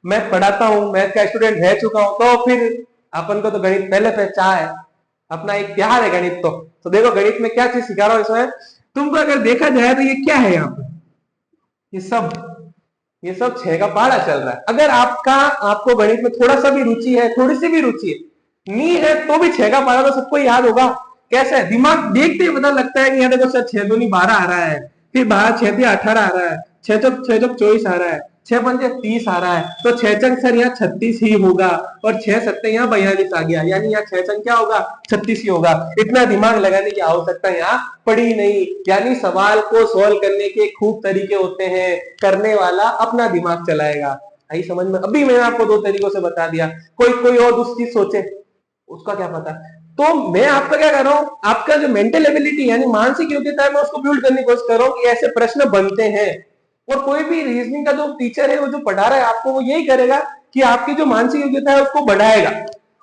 मैथ पढ़ाता हूँ, मैथ का स्टूडेंट रह चुका हूँ, तो फिर अपन को तो गणित पहले से चाह है, अपना एक प्यार है गणित। तो देखो गणित में क्या चीज सिखा रहा हूँ इसमें तुमको, अगर देखा जाए तो ये क्या है यहाँ पर? ये सब 6 का पहाड़ा चल रहा है। अगर आपको गणित में थोड़ा सा भी रुचि है, थोड़ी सी भी रुचि है नहीं है, तो भी 6 का पहाड़ा तो सबको याद होगा। कैसे? दिमाग देखते ही पता लगता है कि यहाँ देखो सर 6 दूनी 12 आ रहा है, फिर 12 6 18 आ रहा है, 6 चौक 24 आ रहा है, 6 पंजे 30 आ रहा है, तो 6 चंग सर यहाँ 36 ही होगा, और 6 सत्ते यहाँ 42 आ गया, यानी यहाँ 6 चंग क्या होगा? 36 ही होगा। इतना दिमाग लगाने की आवश्यकता यहाँ पड़ी नहीं। यानी सवाल को सोल्व करने के खूब तरीके होते हैं, करने वाला अपना दिमाग चलाएगा। आई समझ में? अभी मैंने आपको 2 तरीकों से बता दिया, कोई और दूसरी चीज सोचे, उसका क्या पता। तो मैं आपका क्या कर रहा हूं, आपका जो मेंटल एबिलिटी यानी मानसिक योग्यता है, मैं उसको बिल्ड करने की कोशिश कर रहा हूं कि ऐसे प्रश्न बनते हैं। और कोई भी रीजनिंग का जो टीचर है, वो जो पढ़ा रहा है आपको, वो यही करेगा कि आपकी जो मानसिक योग्यता है उसको बढ़ाएगा।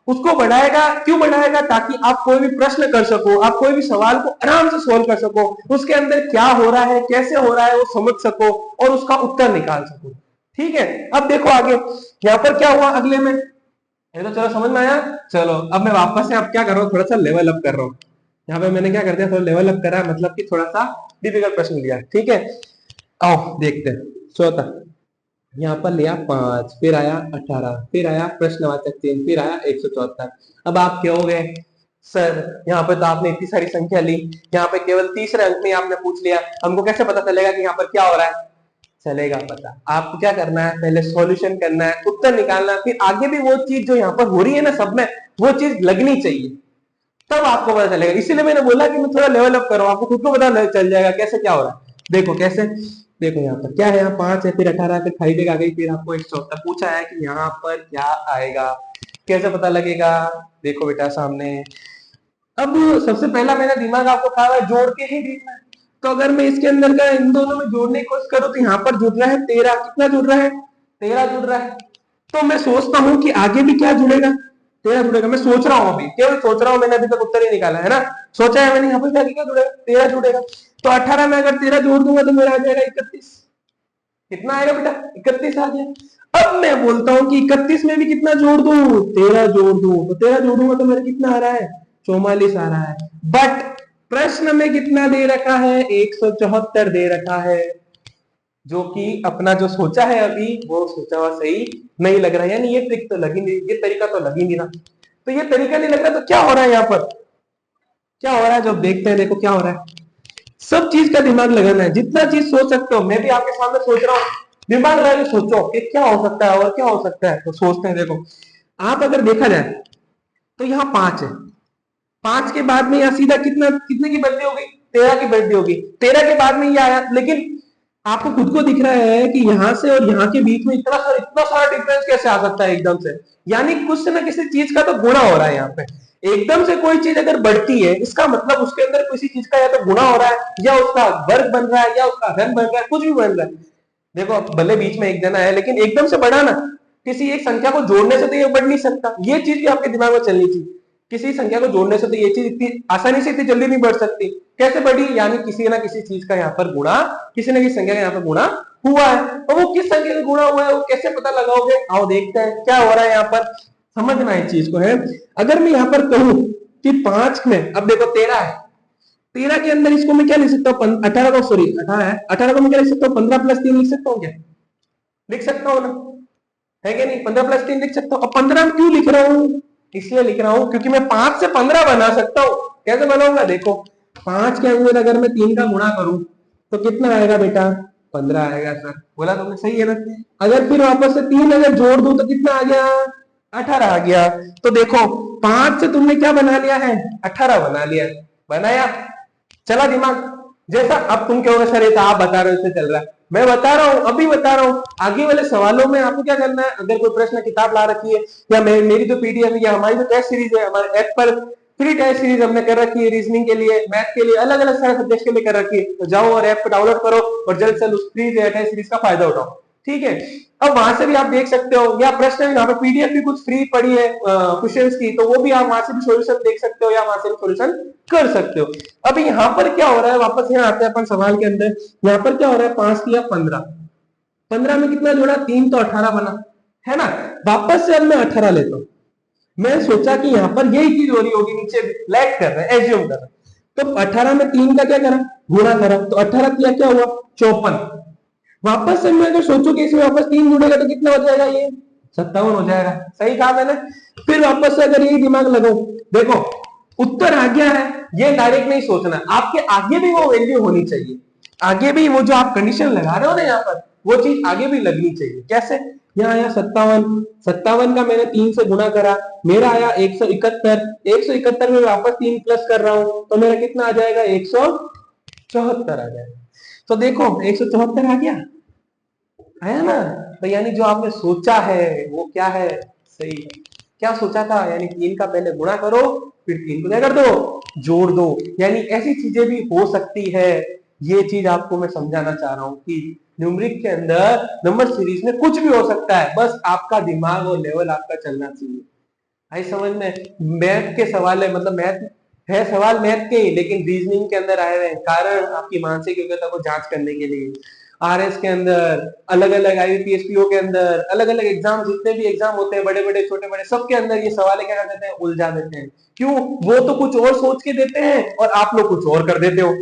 उसको बढ़ाएगा। क्यों बढ़ाएगा? ताकि आप कोई भी प्रश्न कर सको, आप कोई भी सवाल को आराम से सोल्व कर सको, उसके अंदर क्या हो रहा है, कैसे हो रहा है वो समझ सको और उसका उत्तर निकाल सको। ठीक है, अब देखो आगे यहाँ पर क्या हुआ अगले में, ये तो चलो समझ में आया। चलो अब मैं वापस से अब क्या कर रहा हूँ, थोड़ा सा लेवल अप कर रहा हूँ। यहाँ पे मैंने क्या कर दिया, थोड़ा लेवल अप करा, मतलब कि थोड़ा सा डिफिकल्ट प्रश्न लिया। ठीक है, आओ देखते हैं। चौथा यहाँ पर लिया 5, फिर आया 18, फिर आया प्रश्नवाचक चिन्ह, फिर आया 174। अब आप कहोगे सर यहाँ पे तो आपने इतनी सारी संख्या ली, यहाँ पे केवल तीसरे अंक में आपने पूछ लिया, हमको कैसे पता चलेगा कि यहाँ पर क्या हो रहा है? चलेगा पता। आपको क्या करना है, पहले सॉल्यूशन करना है, उत्तर निकालना है, फिर आगे भी वो चीज जो यहाँ पर हो रही है ना सब में, वो चीज लगनी चाहिए, तब आपको पता चलेगा। इसीलिए मैंने बोला कि मैं थोड़ा लेवल अप करूँ, आपको खुद को पता चल जाएगा कैसे क्या हो रहा है। देखो कैसे, देखो यहाँ पर क्या है, यहाँ 5 है, फिर 18, फिर 5 आ गई, फिर आपको 174 पूछा है कि यहाँ पर क्या आएगा, कैसे पता लगेगा? देखो बेटा सामने, अब सबसे पहला मेरा दिमाग आपको कहा है जोड़ के ही देखना है। तो अगर मैं इसके अंदर का इन दोनों में जोड़ने की कोशिश करूं तो यहाँ पर जुड़ रहा है 13, कितना जुड़ रहा है? 13 जुड़ रहा है। तो मैं सोचता हूं कि आगे भी क्या जुड़ेगा? 13 जुड़ेगा। मैं सोच रहा हूं, अभी केवल सोच रहा हूं, मैंने अभी तक उत्तर ही निकाला है ना, सोचा है मैंने, यहाँ पर क्या जुड़ेगा? 13 जुड़ेगा। तो 18 में अगर 13 जोड़ दूंगा तो मेरा आ जाएगा 31। कितना आएगा बेटा? 31 आ गया। अब मैं बोलता हूं कि 31 में भी कितना जोड़ दूं? 13 जोड़ दूं। तो 13 जोड़ूंगा तो मेरा कितना आ रहा है? 44 आ रहा है। बट प्रश्न में कितना दे रखा है? 174 दे रखा है, जो कि अपना जो सोचा है अभी वो सोचा हुआ सही नहीं लग रहा है। यानी ये ट्रिक तो लगी नहीं, ये तरीका तो लगी नहीं ना। तो ये तरीका नहीं लग रहा, तो क्या हो रहा है यहाँ पर? क्या हो रहा है जब देखते हैं, देखो क्या हो रहा है। सब चीज का दिमाग लगाना है, जितना चीज सोच सकते हो। मैं भी आपके सामने सोच रहा हूँ, दिमाग लगा के सोचो कि क्या हो सकता है और क्या हो सकता है, तो सोचते हैं। देखो आप अगर देखा जाए तो यहाँ 5 है, 5 के बाद में यहाँ सीधा कितना, कितने की बढ़ती होगी? 13 की बढ़ती होगी। 13 के बाद में ये आया, लेकिन आपको खुद को दिख रहा है कि यहाँ से और यहाँ के बीच में इतना सारा डिफरेंस कैसे आ सकता है एकदम से? यानी कुछ ना किसी चीज का तो गुणा हो रहा है यहाँ पे। एकदम से कोई चीज अगर बढ़ती है, इसका मतलब उसके अंदर किसी चीज का या तो गुणा हो रहा है, या उसका वर्ग बन रहा है, या उसका धन बन रहा है, कुछ भी बन रहा है। देखो भले बीच में एक जना है, लेकिन एकदम से बढ़ा ना, किसी एक संख्या को जोड़ने से तो ये बढ़ नहीं सकता। ये चीज भी आपके दिमाग में चलनी चाहिए। किसी संख्या को जोड़ने से तो ये चीज इतनी आसानी से इतनी जल्दी नहीं बढ़ सकती। कैसे बढ़ी? यानी किसी ना किसी चीज का यहाँ पर गुणा, किसी ना किसी संख्या का यहाँ पर गुणा हुआ है। और वो किस संख्या का गुणा हुआ है वो कैसे पता लगाओगे? आओ देखते हैं क्या हो रहा है यहाँ पर, समझना इस चीज को है। अगर मैं यहाँ पर कहूं कि 5 में, अब देखो 13 है, 13 के अंदर इसको मैं क्या लिख सकता हूँ? 18 को, सॉरी 18 है, 18 को मैं क्या लिख सकता हूँ? 15 + 3 लिख सकता हूँ क्या? लिख सकता हूँ ना, है कि नहीं? 15 + 3 लिख सकता हूँ। अब 15 में क्यों लिख रहा हूँ? इसलिए लिख रहा हूं क्योंकि मैं 5 से 15 बना सकता हूं। कैसे बनाऊंगा? देखो 5 के अंदर अगर मैं 3 का गुणा करूं तो कितना आएगा बेटा? 15 आएगा। सर बोला तुमने, सही है ना? अगर फिर वापस से 3 अगर जोड़ दूं तो कितना आ गया? 18 आ गया। तो देखो 5 से तुमने क्या बना लिया है? 18 बना लिया। बनाया, चला दिमाग जैसा। अब तुम कहोगे सर ये तो आप बता रहे हो, इससे चल रहा है। मैं बता रहा हूं, अभी बता रहा हूं। आगे वाले सवालों में आपको क्या करना है, अगर कोई प्रश्न किताब ला रखी है, या मेरी जो पीडीएफ है, या हमारी जो टेस्ट सीरीज है, हमारे ऐप पर फ्री टेस्ट सीरीज हमने कर रखी है, रीजनिंग के लिए, मैथ के लिए, अलग अलग सारे सब्जेक्ट के लिए कर रखी है। तो जाओ और ऐप को डाउनलोड करो और जल्द से जल्द उस फ्री टेस्ट सीरीज का फायदा उठाओ। ठीक है, अब वहां से भी आप देख सकते हो, या प्रश्न यहाँ पे पीडीएफ भी कुछ फ्री पड़ी है क्वेश्चंस की, तो वो भी आप वहां से भी सॉल्यूशन देख सकते हो, या वहां से भी सॉल्यूशन कर सकते हो। अभी यहाँ पर क्या हो रहा है, वापस यहाँ आते हैं अपन सवाल के अंदर। यहाँ पर क्या हो रहा है? 5 किया 15, 15 में कितना जोड़ा? 3, तो 18 बना, है ना? वापस से अब मैं 18 लेता हूं। मैं सोचा कि यहाँ पर यही चीज हो रही होगी, नीचे लैग कर रहा है, एज्यूम कर रहा है। तो 18 में 3 का क्या करा? गुणा करा, तो 18 किया क्या हुआ? 54। वापस से मैं अगर सोचू कि इसमें वापस 3 जुड़ेगा तो कितना हो जाएगा? ये 57 हो जाएगा। सही कहा मैंने? फिर वापस से अगर यही दिमाग लगाओ, देखो उत्तर आ गया है, ये डायरेक्ट नहीं सोचना, आपके आगे भी वो वैल्यू होनी चाहिए। आगे भी वो जो आप कंडीशन लगा रहे हो ना यहाँ पर, वो चीज आगे भी लगनी चाहिए। कैसे? यहाँ आया 57, 57 का मैंने 3 से गुणा करा, मेरा आया 171, 171 में वापस 3 प्लस कर रहा हूं, तो मेरा कितना आ जाएगा? 174 आ जाएगा। तो देखो 174 आ गया, आया ना? तो यानी जो आपने सोचा है वो क्या है? सही। क्या सोचा था? यानी 3 का पहले गुणा करो, फिर 3 को क्या कर दो? जोड़ दो। यानी ऐसी चीजें भी हो सकती है। ये चीज आपको मैं समझाना चाह रहा हूं कि न्यूमरिक के अंदर, नंबर सीरीज में कुछ भी हो सकता है, बस आपका दिमाग और लेवल आपका चलना चाहिए। आई समझ में? मैथ के सवाल है, मतलब मैथ है, सवाल मैथ के ही, लेकिन रीजनिंग के अंदर आए हुए हैं, कारण आपकी मानसिक योग्यता को जांच करने के लिए। आरएस के अंदर, अलग अलग आईबीपीएस पीओ के अंदर, अलग अलग एग्जाम, जितने भी एग्जाम होते हैं, बड़े बड़े छोटे बड़े, सबके अंदर ये सवाल क्या कर देते हैं, उलझा देते हैं। क्यों? वो तो कुछ और सोच के देते हैं और आप लोग कुछ और कर देते हो।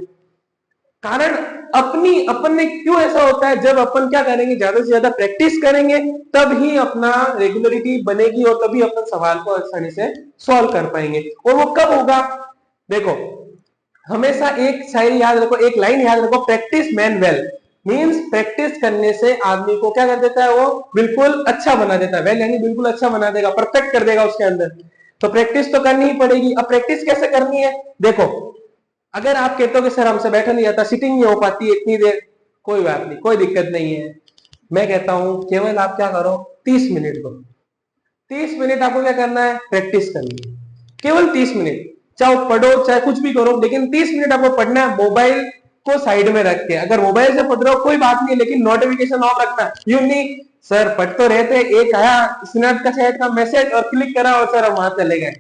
कारण अपन में क्यों ऐसा होता है, जब अपन क्या करेंगे, ज्यादा से ज्यादा प्रैक्टिस करेंगे, तब ही अपना रेगुलरिटी बनेगी और तभी अपन सवाल को आसानी से सॉल्व कर पाएंगे। और वो कब होगा? देखो, हमेशा एक शायरी याद रखो, एक लाइन याद रखो, practice man well. Means practice करने से आदमी को क्या कर देता है, वो बिल्कुल अच्छा बना देता है। वेल यानी बिल्कुल अच्छा बना देगा, परफेक्ट कर देगा उसके अंदर। तो प्रैक्टिस तो करनी ही पड़ेगी। अब प्रैक्टिस कैसे करनी है? देखो, अगर आप कहते हो कि सर हमसे बैठा नहीं जाता, सिटिंग नहीं हो पाती इतनी देर, कोई बात नहीं, कोई दिक्कत नहीं है। मैं कहता हूं केवल आप क्या करो, 30 मिनट दो। 30 मिनट आपको क्या करना है, प्रैक्टिस करनी है। केवल 30 मिनट, चाहे पढ़ो चाहे कुछ भी करो, लेकिन 30 मिनट आपको पढ़ना है। मोबाइल को साइड में रख के, अगर मोबाइल से पढ़ रहे हो कोई बात नहीं, लेकिन नोटिफिकेशन ऑफ रखना। यूं नहीं सर पढ़ तो रहे थे, एक आया स्नैप का चैट का मैसेज और क्लिक करा और सर हम वहां चले गए,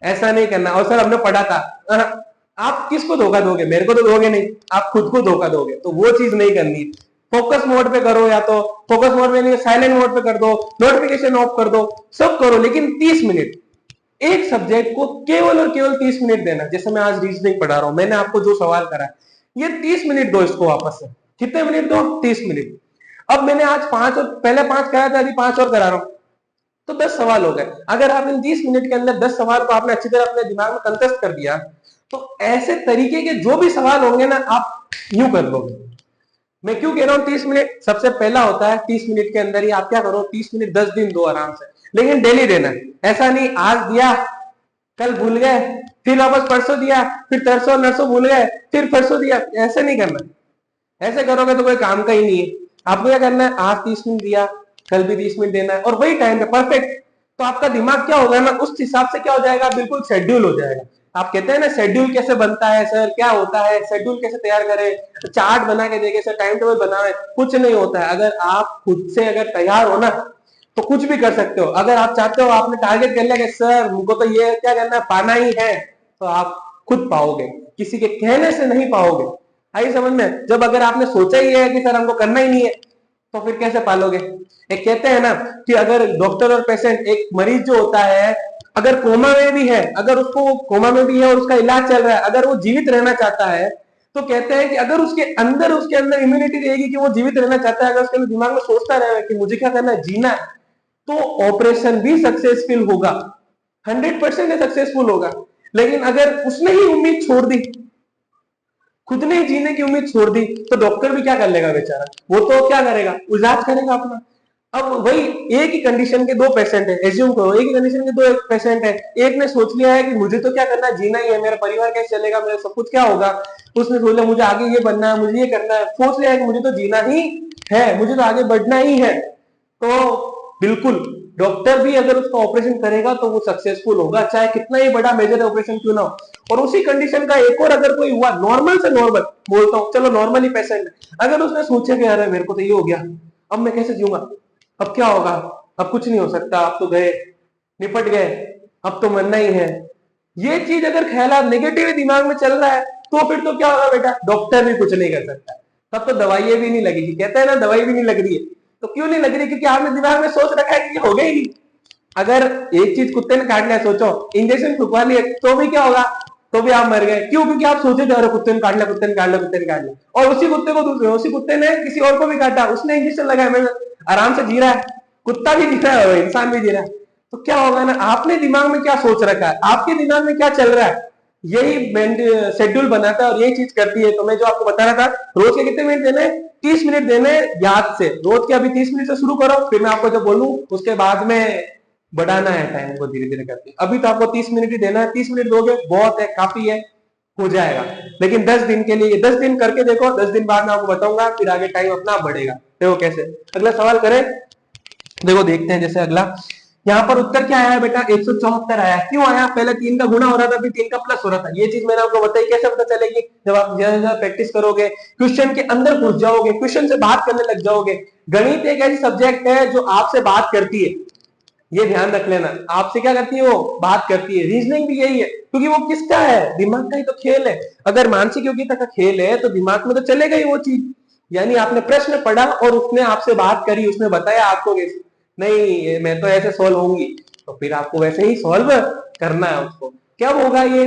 ऐसा नहीं करना। और सर हमने पढ़ा था, आप किसको धोखा दोगे? मेरे को तो दोगे नहीं, आप खुद को धोखा दोगे। तो वो चीज नहीं करनी। फोकस मोड पे करो, या तो फोकस मोड में नहीं, साइलेंट मोड पे कर दो, नोटिफिकेशन ऑफ कर दो, सब करो, लेकिन 30 मिनट एक सब्जेक्ट को केवल और केवल 30 मिनट देना। जैसे मैं आज रीजनिंग पढ़ा रहा हूं, मैंने आपको जो सवाल करा, ये 30 मिनट दो इसको वापस से। कितने मिनट दो? 30 मिनट। अब मैंने आज 5 और पहले 5 कराया था, अभी 5 और करा रहा हूं, तो 10 सवाल हो गए। अगर आप इन 30 मिनट के अंदर 10 सवाल को आपने अच्छी तरह अपने दिमाग में कंटेस्ट कर दिया, तो ऐसे तरीके के जो भी सवाल होंगे ना, आप यूं कर लोगे। मैं क्यों कह रहा हूं 30 मिनट? सबसे पहला होता है 30 मिनट के अंदर ही आप क्या करो, 30 मिनट 10 दिन दो आराम से, लेकिन डेली देना है। ऐसा नहीं आज दिया कल भूल गए, फिर वापस परसों दिया, फिर तरसों नरसों भूल गए, फिर परसों दिया, ऐसे नहीं करना। ऐसे करोगे तो कोई काम का ही नहीं है। आपको क्या करना है, आज 30 मिनट दिया, कल भी 30 मिनट देना है, और वही टाइम पे परफेक्ट। तो आपका दिमाग क्या होगा ना, उस हिसाब से क्या हो जाएगा, बिल्कुल शेड्यूल हो जाएगा। आप कहते हैं ना शेड्यूल कैसे बनता है सर, क्या होता है शेड्यूल, कैसे तैयार करें, चार्ट बना के देखे सर, टाइम टेबल बनाए, कुछ नहीं होता है। अगर आप खुद से अगर तैयार हो ना, तो कुछ भी कर सकते हो। अगर आप चाहते हो, आपने टारगेट कर लिया कि सर मुझको तो ये क्या करना है, पाना ही है, तो आप खुद पाओगे, किसी के कहने से नहीं पाओगे। आई समझ में? जब अगर आपने सोचा ही है कि सर हमको करना ही नहीं है, तो फिर कैसे पालोगे? एक कहते हैं ना कि अगर डॉक्टर और पेशेंट, एक मरीज जो होता है अगर कोमा में भी है, अगर उसको कोमा में भी है और उसका इलाज चल रहा है, अगर वो जीवित रहना चाहता है, तो कहते हैं कि अगर उसके अंदर इम्यूनिटी रहेगी कि वो जीवित रहना चाहता है, अगर उसके दिमाग में सोचता रहेगा कि मुझे क्या करना है, जीना है, तो ऑपरेशन भी सक्सेसफुल होगा, 100% सक्सेसफुल होगा। लेकिन अगर उसने ही उम्मीद छोड़ दी, खुद ने जीने की उम्मीद छोड़ दी, तो डॉक्टर भी क्या कर लेगा बेचारा, वो तो क्या करेगा, इलाज करेगा अपना। अब वही एक ही कंडीशन के दो पेशेंट है, एज्यूम करो एक ही कंडीशन के दो पेशेंट है। एक ने सोच लिया है कि मुझे तो क्या करना है, जीना ही है, मेरा परिवार कैसे चलेगा, मेरा सब कुछ क्या होगा। उसने सोच लिया मुझे आगे ये बनना है, मुझे ये करना है, सोच लिया है कि मुझे तो जीना ही है, मुझे तो आगे बढ़ना ही है। तो बिल्कुल डॉक्टर भी अगर उसका ऑपरेशन करेगा तो वो सक्सेसफुल होगा, चाहे कितना ही बड़ा मेजर ऑपरेशन क्यों ना हो। और उसी कंडीशन का एक और अगर कोई हुआ, नॉर्मल से नॉर्मल बोलता हूँ, चलो नॉर्मली पेशेंट, अगर उसने सोचा कि अरे मेरे को तो ये हो गया, अब मैं कैसे जीऊंगा, अब क्या होगा, अब कुछ नहीं हो सकता, अब तो गए, निपट गए, अब तो मरना ही है, ये चीज अगर ख्याल नेगेटिव दिमाग में चल रहा है, तो फिर तो क्या होगा बेटा, डॉक्टर भी कुछ नहीं कर सकता, तब तो दवाइयां भी नहीं लगेगी। कहते हैं ना दवाई भी नहीं लग रही है, तो क्यों नहीं लग रही, क्योंकि आपने दिमाग में सोच रखा है कि हो गई नहीं। अगर एक चीज कुत्ते ने काट लिया, सोचो इंजेक्शन फुकवा लिया, तो भी क्या होगा, तो भी आप मर गए। क्यों? क्योंकि आप सोचे जा रहे कुत्ते ने काट लिया, कुत्ते ने काट लिया, कुत्ते ने काट लिया, और उसी कुत्ते को दूसरे उसी कुत्ते ने किसी और को भी काटा, उसने इंजेक्शन लगाया, मैं आराम से जी रहा है, कुत्ता भी जी रहा है, इंसान भी जी रहा है। तो क्या होगा ना, आपने दिमाग में क्या सोच रखा है, आपके दिमाग में क्या चल रहा है, यही शेड्यूल बनाता है और यही चीज करती है। तो मैं जो आपको बता रहा था, रोज के कितने मिनट देने, 30 मिनट देने, याद से रोज के अभी 30 मिनट से शुरू करो, फिर मैं आपको जो बोलूं उसके बाद में बढ़ाना है टाइम को धीरे धीरे करके। अभी तो आपको 30 मिनट ही देना है, 30 मिनट दोगे बहुत है, काफी है, हो जाएगा। लेकिन 10 दिन के लिए, 10 दिन करके देखो, 10 दिन बाद मैं आपको बताऊंगा, फिर आगे टाइम अपना बढ़ेगा। देखो कैसे। अगला सवाल करें, देखो देखते हैं। जैसे अगला यहाँ पर उत्तर क्या आया बेटा, 174 आया। क्यों आया? पहले 3 का गुणा हो रहा था, फिर 3 का प्लस हो रहा था। ये चीज मैंने आपको बताई, कैसे पता चलेगी, जब आप ज्यादा ज्यादा प्रैक्टिस करोगे, क्वेश्चन के अंदर घुस जाओगे, क्वेश्चन से बात करने लग जाओगे। गणित एक ऐसी सब्जेक्ट है जो आपसे बात करती है, ये ध्यान रख लेना। आपसे क्या करती है वो, बात करती है। रीजनिंग भी यही है, क्योंकि वो किसका है, दिमाग का ही तो खेल है। अगर मानसिक योग्यता का खेल है तो दिमाग में तो चलेगा ही वो चीज। यानी आपने प्रश्न पढ़ा और उसने आपसे बात करी, उसने बताया आपको कैसे, नहीं मैं तो ऐसे सॉल्व होंगी, तो फिर आपको वैसे ही सॉल्व करना है उसको। क्या होगा ये,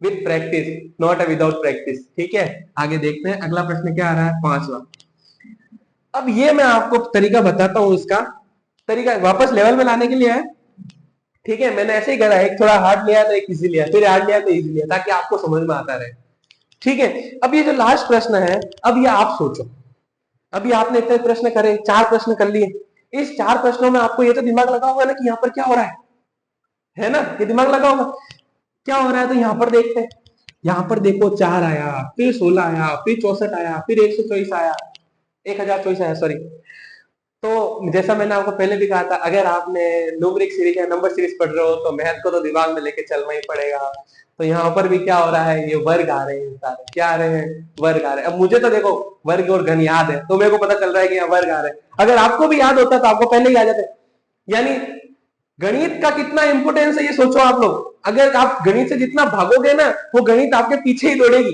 with practice, not without practice. ठीक है, आगे देखते हैं अगला प्रश्न क्या आ रहा है, 5वां। अब ये मैं आपको तरीका बताता हूं, इसका तरीका वापस लेवल में लाने के लिए है। ठीक है, मैंने ऐसे ही करा, एक थोड़ा हार्ड लिया तो एक इजी लिया, फिर हार्ड लिया तो इजी लिया, ताकि आपको समझ में आता रहे। ठीक है, अब ये जो लास्ट प्रश्न है, अब ये आप सोचो, अभी आपने इतने प्रश्न करे, 4 प्रश्न कर लिए, इस 4 प्रश्नों में आपको ये तो दिमाग लगा होगा ना कि यहाँ पर क्या हो रहा है ना, ये दिमाग लगा होगा क्या हो रहा है। तो यहाँ पर देखते हैं, यहाँ पर देखो 4 आया, फिर 16 आया, फिर 64 आया, फिर 124 आया, 1024 आया, सॉरी। तो जैसा मैंने आपको पहले भी कहा था, अगर आपने न्यूमेरिक सीरीज या नंबर सीरीज पढ़ रहे हो तो मैथ को तो दिमाग में लेके चलना ही पड़ेगा। तो यहाँ पर भी क्या हो रहा है, ये वर्ग आ रहे हैं सारे, क्या आ रहे हैं, वर्ग आ रहे हैं। अब मुझे तो देखो वर्ग और घन याद है, तो मेरे को पता चल रहा है कि यहाँ वर्ग आ रहे हैं। अगर आपको भी याद होता तो आपको पहले ही आ जाते। यानी गणित का कितना इंपोर्टेंस है ये सोचो आप लोग। अगर आप गणित से जितना भागोगे ना, वो गणित आपके पीछे ही दौड़ेगी।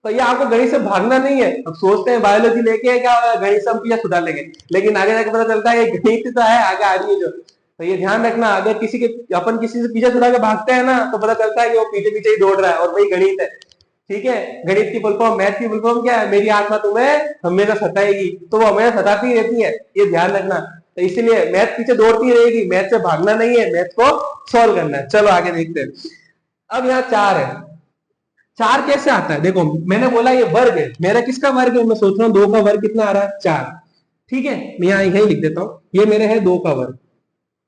तो ये आपको गणित से भागना नहीं है। अब सोचते हैं बायोलॉजी लेके क्या गणित से हम पीछे सुधार लेंगे, लेकिन आगे जाके पता चलता है ये गणित तो है, आगे आ रही है जो। तो ये ध्यान रखना, अगर अपन किसी से पीछे छुड़ा के भागते हैं ना, तो पता चलता है कि वो पीछे पीछे ही दौड़ रहा है, और वही गणित है। ठीक है, गणित की फुल फॉर्म, मैथ की फुल फॉर्म क्या है, मेरी आत्मा तुम्हें हमेशा सताएगी, तो वो हमेशा सताती रहती है, ये ध्यान रखना। तो इसीलिए मैथ पीछे दौड़ती रहेगी, मैथ से भागना नहीं है, मैथ को सॉल्व करना है। चलो आगे देखते हैं। अब यहाँ 4 है, 4 कैसे आता है, देखो मैंने बोला ये वर्ग है, मेरा किसका वर्ग है, मैं सोच रहा हूँ 2 का वर्ग कितना आ रहा है, 4। ठीक है, मैं यहाँ यही लिख देता हूँ, ये मेरे है 2 का वर्ग।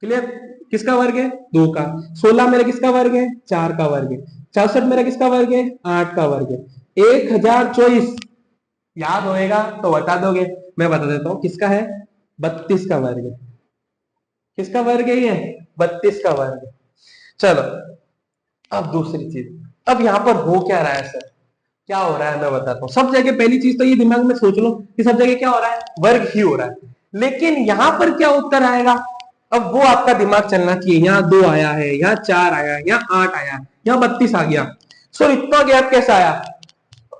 क्लियर, किसका वर्ग है, 2 का। 16 मेरा किसका वर्ग है, 4 का वर्ग है। 64 मेरा किसका वर्ग है, 8 का वर्ग है। 1024 याद होएगा तो बता दोगे, मैं बता देता हूँ किसका है, 32 का वर्ग है। किसका वर्ग है ये, 32 का वर्ग है। चलो अब दूसरी चीज, अब यहाँ पर हो क्या रहा है सर, क्या हो रहा है मैं बताता हूँ। सब जगह पहली चीज तो ये दिमाग में सोच लो कि सब जगह क्या हो रहा है, वर्ग ही हो रहा है। लेकिन यहाँ पर क्या उत्तर आएगा, अब वो आपका दिमाग चलना चाहिए। यहाँ 2 आया है, यहाँ 4 आया है, यहाँ 8 आया, यहाँ 32 आ गया। सो इतना गैप कैसा आया,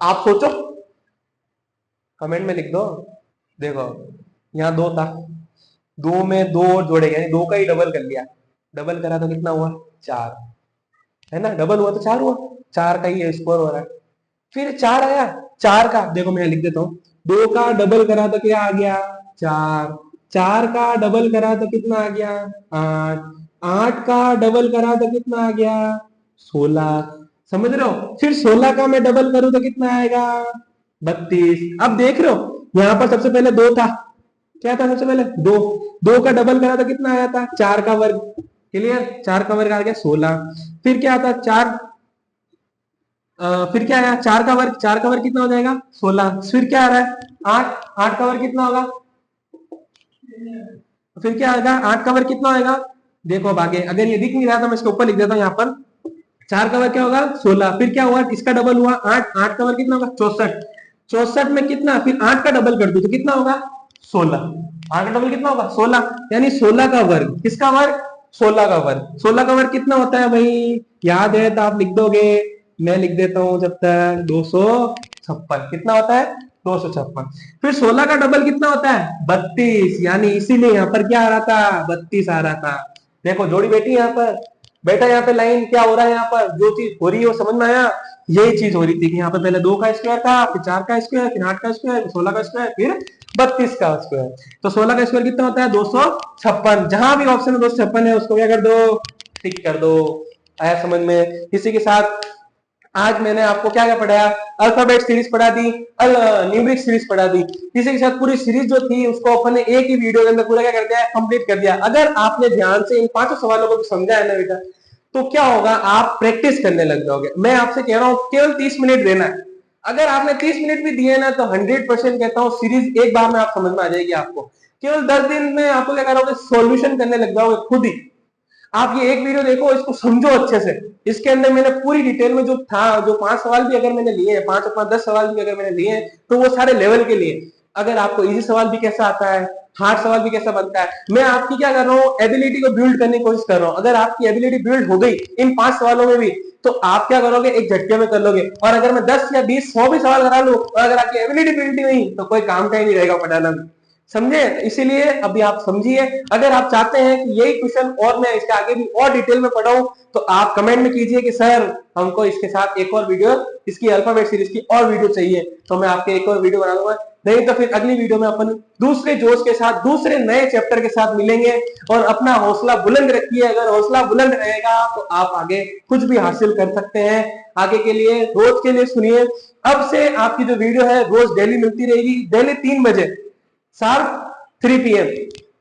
आप सोचो, कमेंट में लिख दो। देखो यहाँ 2 था, 2 में 2 और जोड़ेगा, 2 का ही डबल कर लिया, डबल करा तो कितना हुआ, 4 है ना, डबल हुआ तो 4 हुआ, 4 का ही स्कोर हो रहा है। फिर 4 आया, 4 का देखो मैं लिख देता हूँ, 2 का डबल करा तो क्या आ गया, 4, 4 का डबल करा तो कितना आ गया, 8, 8 का डबल करा तो कितना आ गया, 16। समझ रहे हो, फिर 16 का मैं डबल करूं तो कितना आएगा, 32। अब देख रहे हो यहाँ पर सबसे पहले 2 था, क्या था सबसे पहले 2, 2 का डबल करा तो कितना आया था, 4 का वर्ग। क्लियर, 4 का वर्ग आ गया 16। फिर क्या था 4, फिर क्या आया 4 का वर्ग, 4 का वर्ग कितना हो जाएगा 16। फिर क्या आ रहा है 8, 8 का वर्ग कितना होगा, फिर क्या आएगा 8 का वर्ग कितना होगा, देखो अब आगे अगर ये दिख नहीं रहा तो मैं इसके ऊपर लिख देता हूँ यहाँ पर। 4 का वर्ग क्या होगा 16, फिर क्या हुआ इसका डबल हुआ 8, 8 का वर्ग कितना होगा 64, 64 में कितना, फिर 8 का डबल कर दो तो कितना होगा 16, 8 का डबल कितना होगा 16, यानी 16 का वर्ग, किसका वर्ग 16 का वर्ग। 16 का वर्ग कितना होता है भाई, याद है तो आप लिख दोगे, मैं लिख देता हूं जब तक 256, कितना होता है 256। फिर 16 का डबल कितना होता है 32, यानी इसीलिए यहाँ पर क्या आ रहा था 32 आ रहा था। देखो जोड़ी बेटी यहाँ पर बेटा, यहाँ पे लाइन क्या हो रहा है, यहाँ पर जो चीज हो रही है वो समझ में आया, यही चीज हो रही थी कि यहाँ पे पहले 2 का स्क्वायर था, फिर 4 का स्क्वायर, फिर 8 का स्क्वायर, फिर 16 का स्क्वायर, फिर 32 का स्क्वायर। तो 16 का स्क्वायर कितना होता है 256, जहां भी ऑप्शन में 256 है उसको क्या कर दो, टिक कर दो। आया समझ में। इसी के साथ आज मैंने आपको क्या क्या पढ़ाया, अल्फाबेट सीरीज पढ़ा दी, न्यूमेरिक सीरीज पढ़ा दी। इसी के साथ पूरी सीरीज जो थी उसको अपन ने एक ही वीडियो के अंदर पूरा क्या कर दिया, कंप्लीट कर दिया। अगर आपने ध्यान से इन 5 सवालों को समझा है ना बेटा, तो क्या होगा, आप प्रैक्टिस करने लग जाओगे। मैं आपसे कह रहा हूं केवल 30 मिनट देना है। अगर आपने 30 मिनट भी दिए ना तो 100% कहता हूँ सीरीज एक बार में आप समझ में आ जाएगी आपको। केवल 10 दिन में आपको क्या करोगे, सॉल्यूशन करने लग जाओगे खुद ही। आप ये एक वीडियो देखो, इसको समझो अच्छे से। इसके अंदर मैंने पूरी डिटेल में जो था, जो 5 सवाल भी अगर मैंने लिए हैं, 5 और 5 10 सवाल भी अगर मैंने लिए हैं, तो वो सारे लेवल के लिए। अगर आपको इजी सवाल भी कैसा आता है, हार्ड सवाल भी कैसा बनता है। मैं आपकी क्या कर रहा हूँ, एबिलिटी को बिल्ड करने की कोशिश कर रहा हूँ। अगर आपकी एबिलिटी बिल्ड हो गई इन 5 सवालों में भी, तो आप क्या करोगे, एक झटके में कर लोगे। और अगर मैं 10 या 20 100 भी सवाल करा लूं और अगर आपकी एबिलिटी बिल्ड नहीं हुई तो कोई काम का ही नहीं रहेगा पढ़ाना में। समझे? इसीलिए अभी आप समझिए। अगर आप चाहते हैं कि यही क्वेश्चन और मैं इसके आगे भी और डिटेल में पढ़ाऊं, तो आप कमेंट में कीजिए कि सर हमको इसके साथ एक और वीडियो, इसकी अल्फाबेट सीरीज की और वीडियो चाहिए, तो मैं आपके एक और वीडियो बना दूंगा। नहीं तो फिर अगली वीडियो में अपन दूसरे जोश के साथ दूसरे नए चैप्टर के साथ मिलेंगे। और अपना हौसला बुलंद रखिए। अगर हौसला बुलंद रहेगा तो आप आगे कुछ भी हासिल कर सकते हैं। आगे के लिए, रोज के लिए सुनिए। अब से आपकी जो वीडियो है रोज डेली मिलती रहेगी, डेली 3 बजे शार्प 3 PM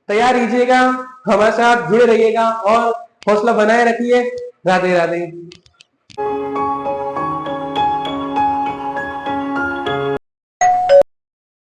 तैयार रहिएगा, हमारे साथ जुड़े रहिएगा और हौसला बनाए रखिए। राधे राधे।